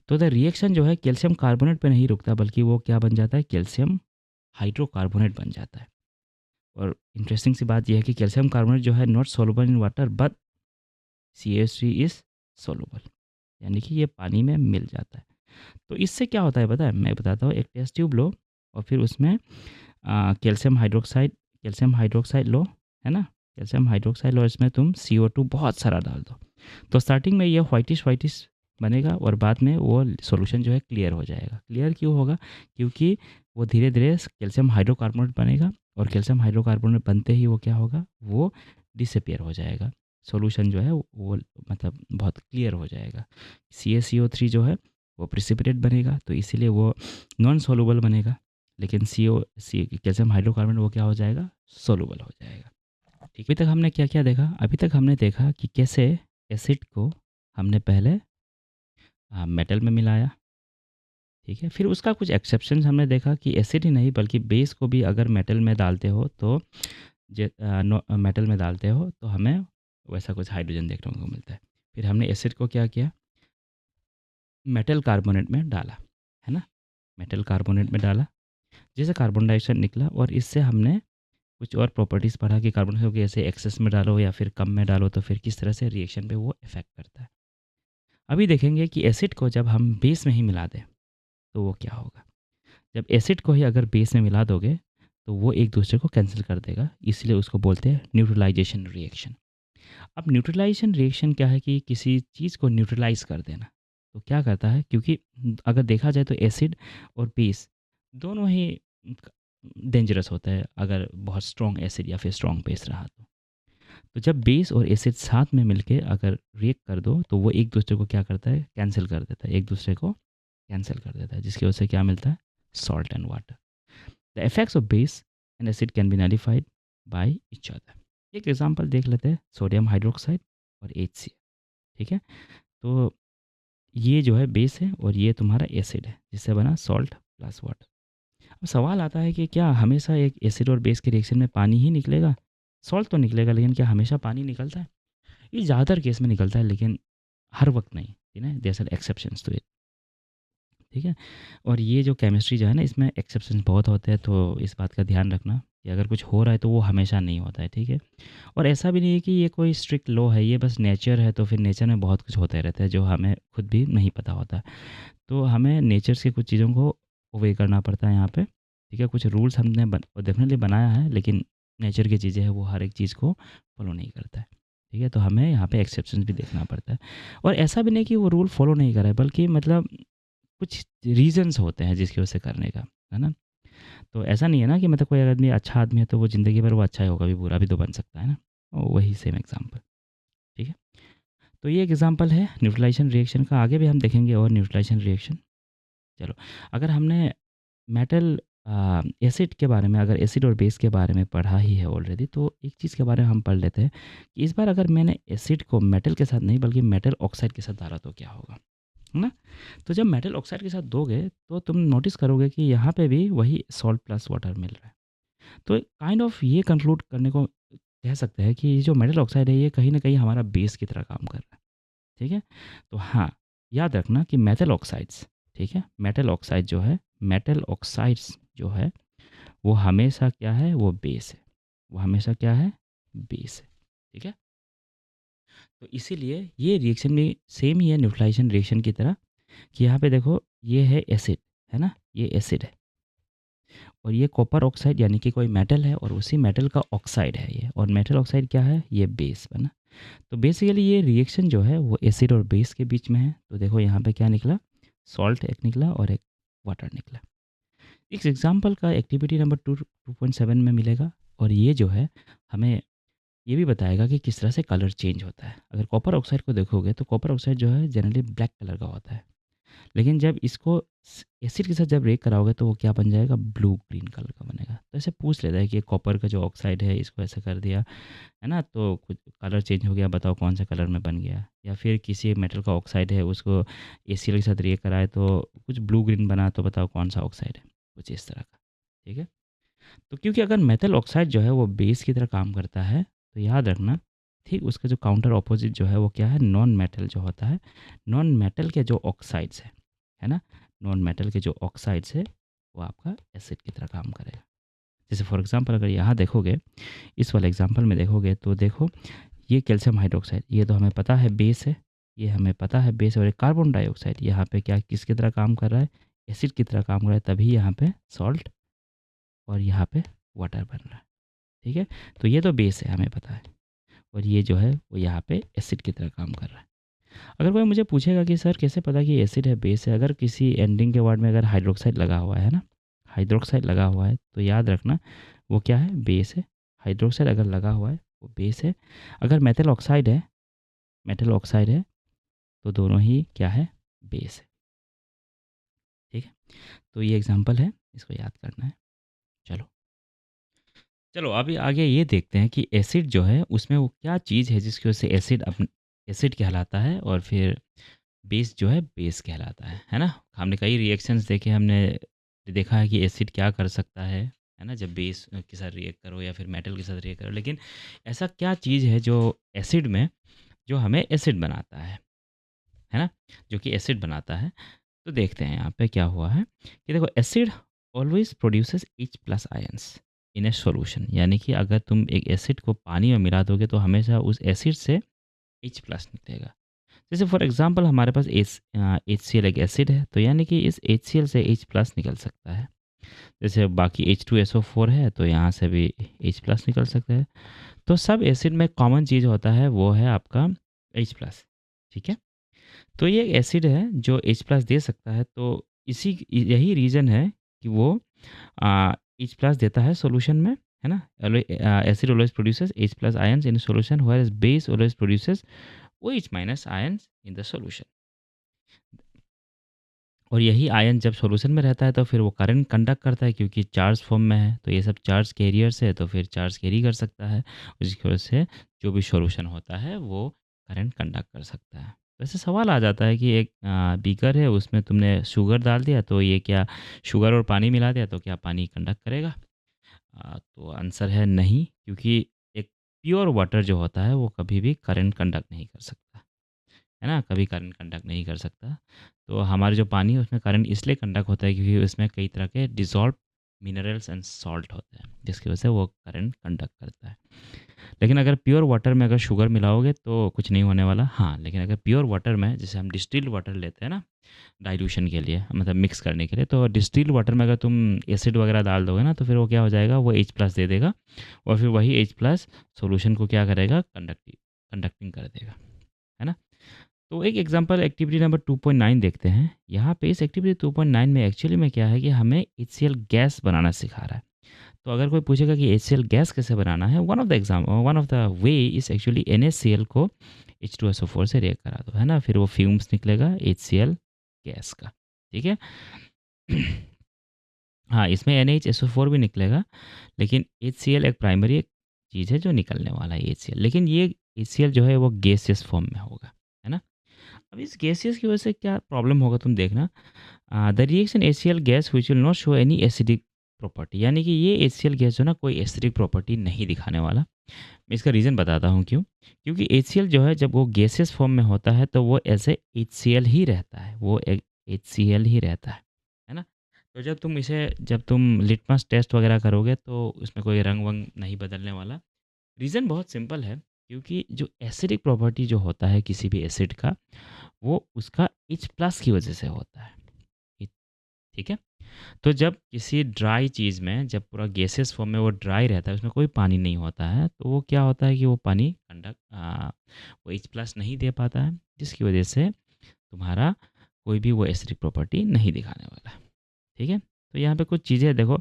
तो द रिएक्शन जो है कैल्शियम कार्बोनेट पे नहीं रुकता, बल्कि वो क्या बन जाता है, कैल्शियम हाइड्रोकार्बोनेट बन जाता है। और इंटरेस्टिंग सी बात यह है कि कैल्शियम कार्बोनेट जो है not soluble in water, but CH3 is soluble, यानी कि ये पानी में मिल जाता है। तो इससे क्या होता है पता है, मैं बताता हूँ। एक टेस्ट ट्यूब लो और फिर उसमें कैल्शियम हाइड्रोक्साइड लो, है ना, कैल्शियम हाइड्रोक्साइड लो, इसमें तुम CO2 बहुत सारा डाल दो, तो स्टार्टिंग में ये वाइटिश वाइटिश बनेगा, और बाद में वो सॉल्यूशन जो है क्लियर हो जाएगा। क्लियर क्यों होगा, क्योंकि वो धीरे धीरे कैल्शियम हाइड्रोकार्बोनेट बनेगा, और कैल्शियम हाइड्रोकार्बोनेट बनते ही वो क्या होगा, वो डिसअपियर हो जाएगा। सॉल्यूशन जो है वो मतलब बहुत क्लियर हो जाएगा। CaCO3 जो है वो प्रिसिपिटेट बनेगा, तो इसीलिए वो नॉन सोलुबल बनेगा। लेकिन कैल्शियम हाइड्रोकार्बोनेट वो क्या हो जाएगा, सोलुबल हो जाएगा, ठीक। अभी तक हमने क्या क्या देखा, अभी तक हमने देखा कि कैसे एसिड को हमने पहले मेटल में मिलाया, ठीक है। फिर उसका कुछ एक्सेप्शन हमने देखा कि एसिड ही नहीं बल्कि बेस को भी अगर मेटल में डालते हो तो मेटल में डालते हो तो हमें वैसा कुछ हाइड्रोजन देखने को मिलता है। फिर हमने एसिड को क्या किया, मेटल कार्बोनेट में डाला, है ना, मेटल कार्बोनेट में डाला, जैसे कार्बन डाइऑक्साइड निकला, और इससे हमने कुछ और प्रॉपर्टीज़ पढ़ा कि कार्बन डाइऑक्साइड को ऐसे एक्सेस में डालो या फिर कम में डालो तो फिर किस तरह से रिएक्शन पे वो इफेक्ट करता है। अभी देखेंगे कि एसिड को जब हम बेस में ही मिला दें तो वो क्या होगा। जब एसिड को ही अगर बेस में मिला दोगे तो वो एक दूसरे को कैंसिल कर देगा, इसलिए उसको बोलते हैं न्यूट्रलाइजेशन रिएक्शन। अब न्यूट्रलाइजेशन रिएक्शन क्या है कि किसी चीज़ को न्यूट्रलाइज़ कर देना। तो क्या करता है, क्योंकि अगर देखा जाए तो एसिड और बेस दोनों ही डेंजरस होता है अगर बहुत स्ट्रॉन्ग एसिड या फिर स्ट्रॉन्ग बेस रहा तो। तो जब बेस और एसिड साथ में मिलके अगर रिएक्ट कर दो तो वो एक दूसरे को क्या करता है, कैंसिल कर देता है, एक दूसरे को कैंसिल कर देता है, जिसकी वजह से क्या मिलता है, salt and water. The effects of base and acid can be nullified by each other. एक एग्जांपल देख लेते हैं, सोडियम हाइड्रोक्साइड और HCl। ठीक है, तो ये जो है बेस है और ये तुम्हारा एसिड है, जिससे बना सॉल्ट प्लस वाटर। अब सवाल आता है कि क्या हमेशा एक एसिड और बेस के रिएक्शन में पानी ही निकलेगा? सॉल्ट तो निकलेगा, लेकिन क्या हमेशा पानी निकलता है? ये ज़्यादातर केस में निकलता है, लेकिन हर वक्त नहीं, ठीक है, there are exceptions to it. ठीक है, और ये जो केमिस्ट्री जो है ना, इसमें एक्सेप्शंस बहुत होते हैं, तो इस बात का ध्यान रखना कि अगर कुछ हो रहा है तो वो हमेशा नहीं होता है। ठीक है, और ऐसा भी नहीं है कि ये कोई स्ट्रिक्ट लॉ है, ये बस नेचर है, तो फिर नेचर में बहुत कुछ होता रहता है जो हमें खुद भी नहीं पता होता। तो हमें नेचर से कुछ चीज़ों को ओबे करना पड़ता है यहाँ पे। ठीक है, कुछ रूल्स हमने डेफिनेटली बनाया है, लेकिन नेचर की चीज़ें हैं, वो हर एक चीज़ को फॉलो नहीं करता है। ठीक है, तो हमें यहाँ पे एक्सेप्शंस भी देखना पड़ता है। और ऐसा भी नहीं कि वो रूल फॉलो नहीं कर रहा है, बल्कि मतलब कुछ रीज़न्स होते हैं जिसकी वजह से करने का, है ना? तो ऐसा नहीं है ना कि मतलब कोई आदमी अच्छा आदमी है तो वो ज़िंदगी भर वो अच्छा ही होगा, भी बुरा भी तो बन सकता है ना? वही सेम एग्ज़ाम्पल। ठीक है? तो ये एग्ज़ाम्पल है न्यूट्रलाइज़ेशन रिएक्शन का, आगे भी हम देखेंगे और न्यूट्रलाइज़ेशन रिएक्शन। चलो, अगर हमने मेटल एसिड के बारे में, अगर एसिड और बेस के बारे में पढ़ा ही है ऑलरेडी, तो एक चीज़ के बारे में हम पढ़ लेते हैं कि इस बार अगर मैंने एसिड को मेटल के साथ नहीं बल्कि मेटल ऑक्साइड के साथ डाला तो क्या होगा, है ना? तो जब मेटल ऑक्साइड के साथ दोगे तो तुम नोटिस करोगे कि यहाँ पे भी वही सॉल्ट प्लस वाटर मिल रहा है। तो काइंड ऑफ ये कंक्लूड करने को कह सकते हैं कि ये जो मेटल ऑक्साइड है ये कहीं न कहीं हमारा बेस की तरह काम कर रहा है। ठीक है? तो हाँ, याद रखना कि मेटल ऑक्साइड्स, ठीक है? मेटल ऑक्साइड जो है, मेटल ऑक्साइड्स जो है, वो हमेशा क्या है? वो बेस है। वो हमेशा क्या है? बेस है। ठीक है? तो इसीलिए ये रिएक्शन भी सेम ही है न्यूट्रलाइज़ेशन रिएक्शन की तरह कि यहाँ पे देखो ये है एसिड, है ना? ये एसिड है और ये कॉपर ऑक्साइड यानी कि कोई मेटल है और उसी मेटल का ऑक्साइड है ये, और मेटल ऑक्साइड क्या है? ये बेस बना। तो बेसिकली ये रिएक्शन जो है वो एसिड और बेस के बीच में है। तो देखो यहाँ पे क्या निकला? सॉल्ट एक निकला और एक वाटर निकला। इस एग्जांपल का एक्टिविटी नंबर 2.7 में मिलेगा, और ये जो है हमें ये भी बताएगा कि किस तरह से कलर चेंज होता है। अगर कॉपर ऑक्साइड को देखोगे तो कॉपर ऑक्साइड जो है जनरली ब्लैक कलर का होता है, लेकिन जब इसको एसिड के साथ जब रिएक्ट कराओगे तो वो क्या बन जाएगा? ब्लू ग्रीन कलर का बनेगा। तो ऐसे पूछ लेता है कि कॉपर का जो ऑक्साइड है इसको ऐसा कर दिया, है ना, तो कुछ कलर चेंज हो गया, बताओ कौन सा कलर में बन गया। या फिर किसी मेटल का ऑक्साइड है उसको एसीएल के साथ रिएक्ट कराए तो कुछ ब्लू ग्रीन बना, तो बताओ कौन सा ऑक्साइड है, कुछ इस तरह का। ठीक है, तो क्योंकि अगर मेटल ऑक्साइड जो है वो बेस की तरह काम करता है, तो याद रखना ठीक उसका जो काउंटर ऑपोजिट जो है वो क्या है? नॉन मेटल जो होता है। नॉन मेटल के जो ऑक्साइड्स है ना, नॉन मेटल के जो ऑक्साइड्स है वो आपका एसिड की तरह काम करेगा। जैसे फॉर एग्जांपल अगर यहाँ देखोगे, इस वाले एग्जांपल में देखोगे तो देखो ये कैल्शियम हाइड्रोक्साइड, ये तो हमें पता है बेस है, ये हमें पता है बेस है। और एक कार्बन डाइऑक्साइड यहाँ पे क्या किसकी तरह काम कर रहा है? एसिड की तरह काम कर रहा है, तभी यहाँ पे सॉल्ट और यहाँ पे वाटर बन रहा है। ठीक है, तो ये तो बेस है हमें पता है, और ये जो है वो यहाँ पे एसिड की तरह काम कर रहा है। अगर कोई मुझे पूछेगा कि सर कैसे पता कि एसिड है बेस है, अगर किसी एंडिंग के वर्ड में अगर हाइड्रोक्साइड लगा हुआ है ना, हाइड्रोक्साइड लगा हुआ है, तो याद रखना वो क्या है? बेस है। हाइड्रोक्साइड अगर लगा हुआ है वो बेस है। अगर मेटल ऑक्साइड है, मेटल ऑक्साइड है, तो दोनों ही क्या है? बेस है। ठीक है, तो ये एग्जांपल है, इसको याद करना है। चलो चलो अभी आगे ये देखते हैं कि एसिड जो है उसमें वो क्या चीज़ है जिसकी वजह से एसिड अपन एसिड कहलाता है, और फिर बेस जो है बेस कहलाता है ना? हमने कई रिएक्शंस देखे, हमने देखा है कि एसिड क्या कर सकता है ना? जब बेस के साथ रिएक्ट करो या फिर मेटल के साथ रिएक्ट करो, लेकिन ऐसा क्या चीज़ है जो एसिड में जो हमें एसिड बनाता है ना? जो कि एसिड बनाता है। तो देखते हैं यहाँ पे क्या हुआ है कि देखो acid always produces H plus ions in A solution, यानी कि अगर तुम एक एसिड को पानी में मिला दोगे तो हमेशा उस एसिड से H प्लस निकलेगा। जैसे फॉर एग्जांपल हमारे पास HCl एक एसिड है, तो यानी कि इस HCl से H प्लस निकल सकता है। जैसे बाकी H2SO4 है तो यहाँ से भी H+ निकल सकता है। तो सब एसिड में कॉमन चीज़ होता है वो है आपका H+, ठीक है? तो ये एसिड है जो H+ दे सकता है, तो यही रीज़न है कि वो H+ देता है सॉल्यूशन में, है ना? Acid always produces H+ ions in solution whereas base always produces OH- ions in the solution. और यही आयन जब सॉल्यूशन में रहता है तो फिर वो करंट कंडक्ट करता है, क्योंकि चार्ज फॉर्म में है, तो ये सब चार्ज कैरियर्स है तो फिर चार्ज कैरी कर सकता है। उसकी वजह से जो भी सॉल्यूशन होता है वो करंट कंडक्ट कर सकता है। वैसे सवाल आ जाता है कि एक बीकर है, उसमें तुमने शुगर डाल दिया, तो ये क्या शुगर और पानी मिला दिया तो क्या पानी कंडक्ट करेगा? तो आंसर है नहीं, क्योंकि एक प्योर वाटर जो होता है वो कभी भी करंट कंडक्ट नहीं कर सकता, है ना? कभी करंट कंडक्ट नहीं कर सकता। तो हमारे जो पानी है उसमें करंट इसलिए कंडक्ट होता है क्योंकि उसमें कई तरह के डिज़ोल्व मिनरल्स एंड सॉल्ट होते हैं, जिसकी वजह से वो करंट कंडक्ट करता है। लेकिन अगर प्योर वाटर में अगर शुगर मिलाओगे तो कुछ नहीं होने वाला। हाँ, लेकिन अगर प्योर वाटर में जैसे हम डिस्टिल्ड वाटर लेते हैं ना डाइल्यूशन के लिए, मतलब मिक्स करने के लिए, तो डिस्टिल्ड वाटर में अगर तुम एसिड वगैरह डाल दोगे ना तो फिर वो क्या हो जाएगा, वो H+ दे देगा और फिर वही H+ सॉल्यूशन को क्या करेगा, कंडक्टिंग कर देगा, है ना? तो एक एग्जांपल एक्टिविटी नंबर 2.9 देखते हैं। यहाँ पे इस एक्टिविटी 2.9 में एक्चुअली में क्या है कि हमें HCl गैस बनाना सिखा रहा है। तो अगर कोई पूछेगा कि HCl गैस कैसे बनाना है, one of the way is actually NaCl को H2SO4 से रिएक्ट करा दो, है ना? फिर वो फ्यूम्स निकलेगा HCl गैस का, ठीक है? हाँ, इसमें NaHSO4 भी निकलेगा, लेकिन HCl एक प्राइमरी एक चीज़ है जो निकलने वाला है HCl, लेकिन ये HCl जो है वो गैसियस फॉर्म में होगा, है ना? अब इस गैसियस की वजह से क्या प्रॉब्लम होगा तुम देखना। The reaction HCl gas which will not show any acidic property, यानी कि ये HCl गैस जो है ना कोई एसिडिक प्रॉपर्टी नहीं दिखाने वाला। मैं इसका रीज़न बताता हूँ क्यों। क्योंकि HCl जो है जब वो गैसियस फॉर्म में होता है तो वो ऐसे HCl ही रहता है, वो एक HCl ही रहता है ना? तो जब तुम लिटमस टेस्ट वगैरह करोगे तो उसमें कोई रंग-वंग नहीं बदलने वाला। रीज़न बहुत सिंपल है, क्योंकि जो एसिडिक प्रॉपर्टी जो होता है किसी भी एसिड का, वो उसका H+ की वजह से होता है। इ ठीक है? तो जब किसी ड्राई चीज़ में जब पूरा गैसियस फॉर्म में वो ड्राई रहता है, उसमें कोई पानी नहीं होता है, तो वो क्या होता है कि वो पानी वो H+ नहीं दे पाता है, जिसकी वजह से तुम्हारा कोई भी वो एसिडिक प्रॉपर्टी नहीं दिखाने वाला है। ठीक है? तो यहाँ पे कुछ चीज़ें देखो,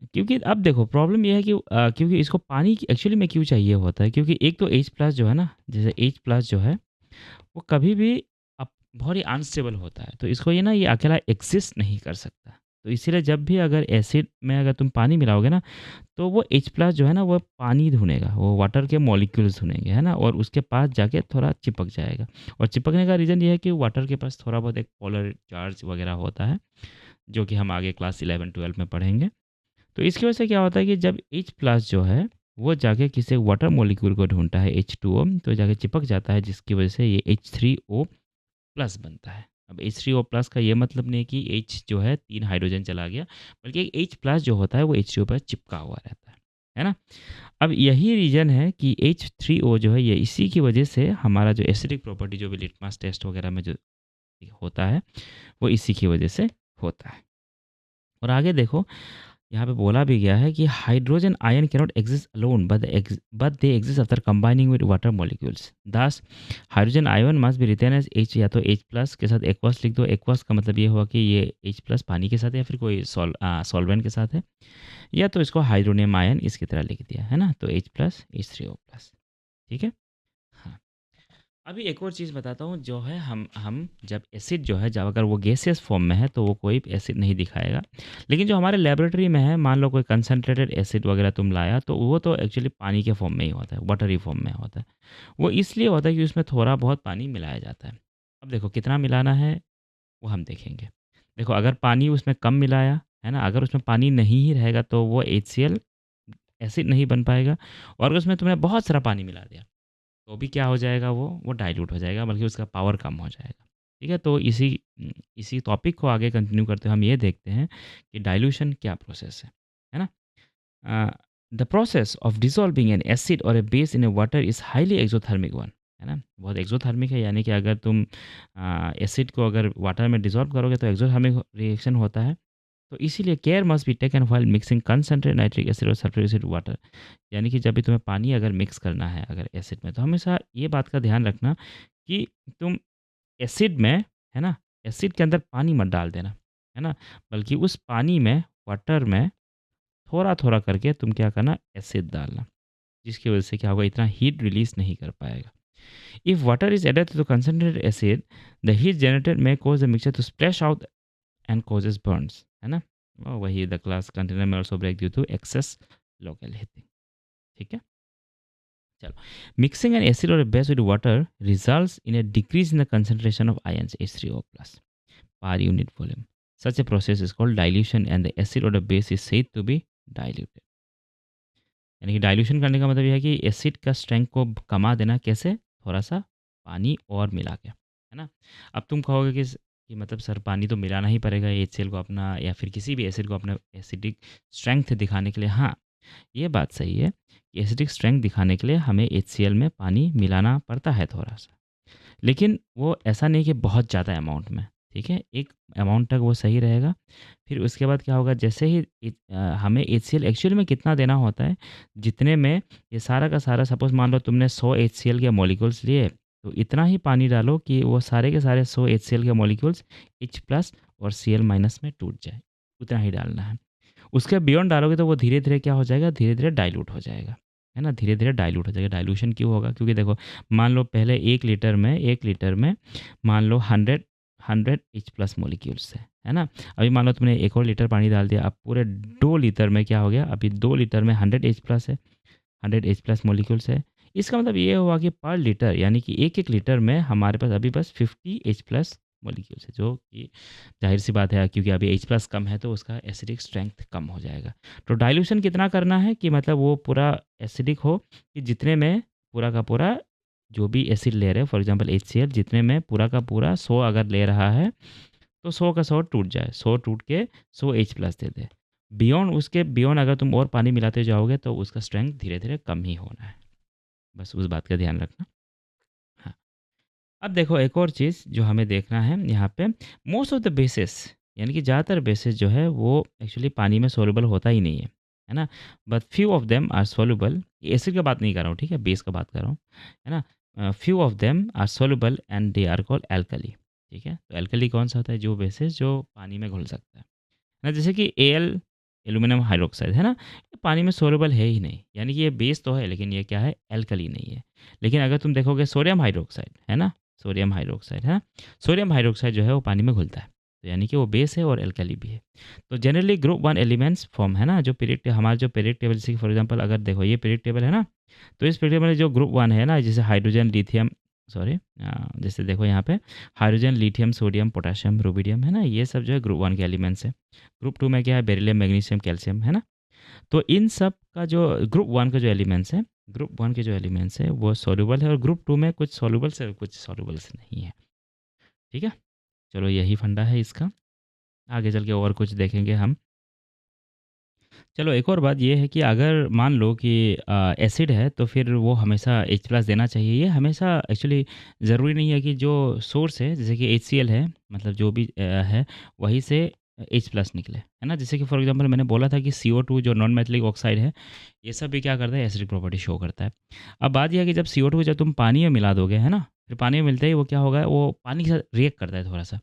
क्योंकि अब देखो प्रॉब्लम ये है कि क्योंकि इसको पानी एक्चुअली में क्यों चाहिए होता है, क्योंकि एक तो H+ जो है ना, जैसे H+ जो है वो कभी भी बहुत ही अनस्टेबल होता है, तो इसको ये अकेला एग्जिस्ट नहीं कर सकता। तो इसीलिए जब भी अगर एसिड में अगर तुम पानी मिलाओगे ना, तो वो H+ जो है ना वो पानी ढूँढेगा, वो वाटर के मॉलिक्यूल्स ढूँढेंगे, है ना? और उसके पास जाके थोड़ा चिपक जाएगा, और चिपकने का रीज़न ये है कि वाटर के पास थोड़ा बहुत एक पोलर चार्ज वगैरह होता है, जो कि हम आगे क्लास 11-12 में पढ़ेंगे। तो इसकी वजह से क्या होता है कि जब H+ जो है वो जाके किसी वाटर मॉलिक्यूल को ढूँढता है H2O, तो जाके चिपक जाता है, जिसकी वजह से ये H3O प्लस बनता है। अब H3O प्लस का ये मतलब नहीं कि H जो है 3 हाइड्रोजन चला गया, बल्कि H प्लस जो होता है वो H2O पर चिपका हुआ रहता है ना? अब यही रीज़न है कि H3O जो है ये इसी की वजह से हमारा जो एसिडिक प्रॉपर्टी जो भी लिटमस टेस्ट वगैरह में जो होता है, वो इसी की वजह से होता है। और आगे देखो, यहाँ पे बोला भी गया है कि hydrogen ion cannot exist alone but they exist after combining with water molecules. Thus hydrogen ion must be written as H, या तो H+ के साथ एक्वस लिख दो। एक्वस का मतलब ये हुआ कि ये H+ पानी के साथ है या फिर कोई सॉल्वेंट के साथ है, या तो इसको हाइड्रोनियम आयन इसकी तरह लिख दिया, है ना? तो H+ H3O+, ठीक है? हाँ। अभी एक और चीज़ बताता हूँ जो है, हम जब एसिड जो है, जब अगर वो गैसियस फॉर्म में है तो वो कोई एसिड नहीं दिखाएगा, लेकिन जो हमारे लेबोरेटरी में है, मान लो कोई कंसनट्रेटेड एसिड वगैरह तुम लाया, तो वो तो एक्चुअली पानी के फॉर्म में ही होता है, वाटरी फॉर्म में होता है। वो इसलिए होता है कि उसमें थोड़ा बहुत पानी मिलाया जाता है। अब देखो कितना मिलाना है वो हम देखेंगे। देखो अगर पानी उसमें कम मिलाया है ना, अगर उसमें पानी नहीं ही रहेगा तो वो HCl एसिड नहीं बन पाएगा, और अगर उसमें तुमने बहुत सारा पानी मिला दिया तो भी क्या हो जाएगा, वो डाइल्यूट हो जाएगा, बल्कि उसका पावर कम हो जाएगा। ठीक है? तो इसी टॉपिक को आगे कंटिन्यू करते हुए हम ये देखते हैं कि डाइल्यूशन क्या प्रोसेस है ना? The process of dissolving an acid और a base in a water is highly exothermic one, है ना? बहुत एक्सोथर्मिक है, यानी कि अगर तुम एसिड को अगर वाटर में डिसॉल्व करोगे तो एक्सोथर्मिक रिएक्शन होता है। तो इसीलिए care must be taken while mixing concentrate nitric acid और सल्फ्यूरिक एसिड वाटर। यानी कि जब भी तुम्हें पानी अगर मिक्स करना है अगर एसिड में, तो हमेशा ये बात का ध्यान रखना कि तुम एसिड में, है ना, एसिड के अंदर पानी मत डाल देना, है ना, बल्कि उस पानी में, वाटर में थोड़ा-थोड़ा करके तुम क्या करना, एसिड डालना, जिसकी वजह से क्या होगा, इतना हीट रिलीज़ नहीं कर पाएगा। If water is added to the concentrated acid, the heat generated may cause the mixture to splash out and causes burns, है ना? वही द ग्लास कंटेनर में also break due to excess local heating, ठीक है? चलो, mixing N acid और base with water results in a decrease in the concentration of ions H3O plus per unit volume. Such a process is called dilution and the acid or the base is said to be diluted. यानी कि dilution करने का मतलब ये है कि acid का strength को कमा देना, कैसे, थोड़ा सा पानी और मिला के, है ना। अब तुम कहोगे कि मतलब सर पानी तो मिलाना ही पड़ेगा HCl को अपना, या फिर किसी भी एसिड को अपना एसिडिक स्ट्रेंथ दिखाने के लिए। हाँ, ये बात सही है कि एसिडिक स्ट्रेंथ दिखाने के लिए हमें HCl में पानी मिलाना पड़ता है थोड़ा सा, लेकिन वो ऐसा नहीं कि बहुत ज़्यादा अमाउंट में, ठीक है, एक अमाउंट तक वो सही रहेगा। फिर उसके बाद क्या होगा, जैसे ही हमें HCl एक्चुअल में कितना देना होता है, जितने में ये सारा का सारा, सपोज़ मान लो तुमने 100 HCl के मॉलिक्यूल्स लिए, तो इतना ही पानी डालो कि वो सारे के सारे 100 HCl के मॉलिक्यूल्स H+ और Cl- में टूट जाए, उतना ही डालना है। उसके बियॉन्ड डालोगे तो वो धीरे-धीरे क्या हो जाएगा, धीरे-धीरे डाइल्यूट हो जाएगा, है ना, धीरे-धीरे डाइल्यूट हो जाएगा। डाइल्यूशन क्यों होगा, क्योंकि देखो, मान लो पहले 1 लीटर में मान लो 100 H+ मॉलिक्यूल्स है ना? अभी मान लो तुमने 1 और लीटर पानी डाल दिया, अब पूरे 2 लीटर में क्या हो गया, अभी 2 लीटर में 100 H+ है, 100 H+ मॉलिक्यूल्स है। इसका मतलब ये हुआ कि पर लीटर, यानी कि 1-1 लीटर में हमारे पास अभी बस 50 H+ मॉलिक्यूल्स है, जो कि ज़ाहिर-सी बात है, क्योंकि अभी H+ कम है तो उसका एसिडिक स्ट्रेंथ कम हो जाएगा। तो डाइल्यूशन कितना करना है कि मतलब वो पूरा एसिडिक हो, कि जितने में पूरा का पूरा जो भी एसिड ले रहे हो, फॉर एग्जांपल HCl, जितने में पूरा का पूरा 100 अगर ले रहा है, तो 100 का 100 टूट जाए, 100 टूट के 100 H+ दे दे। बियॉन्ड, उसके बियॉन्ड अगर तुम और पानी मिलाते जाओगे तो उसका स्ट्रेंथ धीरे-धीरे कम ही होना है। बस उस बात का ध्यान रखना। हाँ, अब देखो एक और चीज़ जो हमें देखना है यहाँ पे, मोस्ट ऑफ द बेसिस, यानी कि ज़्यादातर बेसिस जो है वो एक्चुअली पानी में सॉल्युबल होता ही नहीं है ना? But few of them are soluble, acid की बात नहीं कर रहा हूँ, ठीक है? बेस का बात कर रहा हूँ, है ना? Few of them are soluble and they are called alkali, ठीक है? तो एल्कली कौन सा होता है, जो बेसिस जो पानी में घुल सकता है ना, जैसे कि Al, एल्यूमिनियम हाइड्रोक्साइड, है ना? ये पानी में सॉल्युबल है ही नहीं, यानी कि ये बेस तो है लेकिन ये क्या है, एल्कली नहीं है। लेकिन अगर तुम देखोगे सोडियम हाइड्रोक्साइड, है ना? सोडियम हाइड्रोक्साइड, है ना? सोडियम हाइड्रोक्साइड जो है वो पानी में घुलता है, तो यानी कि वो बेस है और एल्कली भी है। तो जनरली ग्रुप 1 एलिमेंट्स फॉर्म, है ना, जो पीरियड, हमारा जो पीरियड टेबल, जैसे फॉर एग्जांपल अगर देखो ये पीरियड टेबल है ना, तो इस पीरियड टेबल में जो ग्रुप 1 है ना, जैसे हाइड्रोजन, लिथियम, सॉरी, जैसे देखो यहाँ पे hydrogen, lithium, sodium, potassium, rubidium, है ना, ये सब जो है ग्रुप 1 के एलिमेंट्स है। ग्रुप 2 में क्या है, बेरिलियम, मैग्नीशियम, कैल्शियम, है ना? तो इन सब का जो ग्रुप 1 का जो एलिमेंट्स है, ग्रुप 1 के जो एलिमेंट्स है वो सॉल्युबल है, और ग्रुप 2 में कुछ सॉल्युबल्स है, कुछ सॉल्युबल्स नहीं है, ठीक है? चलो यही फंडा है इसका, आगे चल के और कुछ देखेंगे हम। चलो एक और बात ये है कि अगर मान लो कि एसिड है तो फिर वो हमेशा H+ देना चाहिए। ये हमेशा एक्चुअली ज़रूरी नहीं है कि जो सोर्स है, जैसे कि HCl है, मतलब जो भी है वहीं से H+ निकले, है ना? जैसे कि फॉर एग्जांपल मैंने बोला था कि CO2 जो नॉन मेटालिक ऑक्साइड है, ये सब भी क्या करता है, एसिडिक प्रॉपर्टी शो करता है। अब बात ये है कि जब CO2 जब तुम पानी में मिला दोगे, है ना? फिर पानी में मिलते ही वो क्या होगा, वो पानी के साथ रिएक्ट करता है थोड़ा-सा।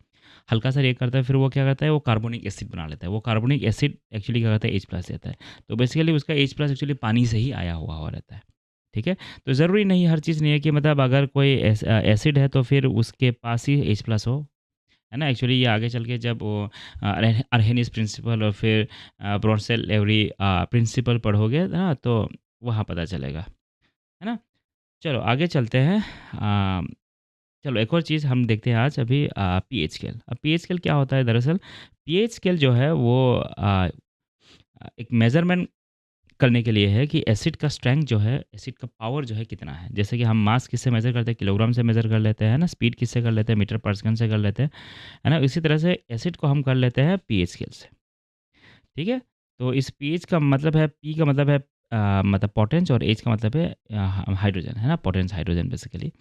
हल्का सा रिएक्ट करता है, फिर वो क्या करता है, वो कार्बोनिक एसिड बना लेता है। वो कार्बोनिक एसिड एक्चुअली क्या करता है, H+ देता है। तो बेसिकली उसका H+ एक्चुअली पानी से ही आया हुआ रहता है, ठीक है? तो ज़रूरी नहीं, हर चीज़ नहीं है कि मतलब अगर कोई एसिड है तो फिर उसके पास ही H+ हो, है ना? एक्चुअली ये आगे चल के जब वो अर्हेनियस प्रिंसिपल और फिर ब्रोंसेल-लेवरी प्रिंसिपल पढ़ोगे ना, तो वहाँ पता चलेगा, है ना? चलो आगे चलते हैं। अ चलो एक और चीज़ हम देखते हैं आज अभी, पीएच स्केल। अब पीएच स्केल क्या होता है दरअसल, पीएच स्केल जो है वो एक मेज़रमेंट करने के लिए है कि एसिड का स्ट्रेंथ जो है, एसिड का पावर जो है कितना है। जैसे कि हम मास किससे मेज़र करते हैं, किलोग्राम से मेज़र कर लेते हैं ना, स्पीड किससे कर लेते हैं, मीटर पर सेकंड से कर लेते हैं, है ना? इसी तरह से एसिड को हम कर लेते हैं पीएच स्केल से, ठीक है? तो इस पीएच का मतलब है, पी का मतलब है मतलब पोटेंस, और एच का मतलब है हाइड्रोजन, है ना? Potence hydrogen basically.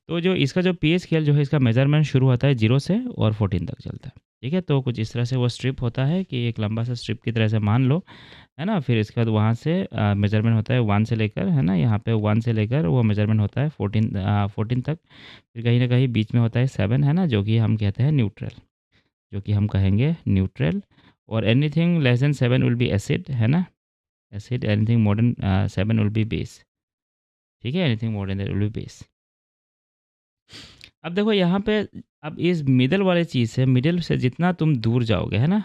तो जो इसका जो पीएच स्केल जो है, इसका मेज़रमेंट शुरू होता है 0 से और 14 तक चलता है। ठीक है, तो कुछ इस तरह से वो स्ट्रिप होता है कि एक लंबा सा स्ट्रिप की तरह से मान लो, है ना। फिर इसके बाद वहाँ से मेजरमेंट होता है 1 से लेकर, है ना, यहाँ पे 1 से लेकर वो मेजरमेंट होता है 14 तक। फिर कहीं ना कहीं बीच में होता है 7, है ना, जो कि हम कहते हैं न्यूट्रल, जो कि हम कहेंगे न्यूट्रल। और anything less than 7 will be acid, है ना, acid. Anything more than 7 will be base. ठीक है, anything more than that will be base. अब देखो यहाँ पे, अब इस मिडल वाले चीज़ से, मिडल से जितना तुम दूर जाओगे, है ना,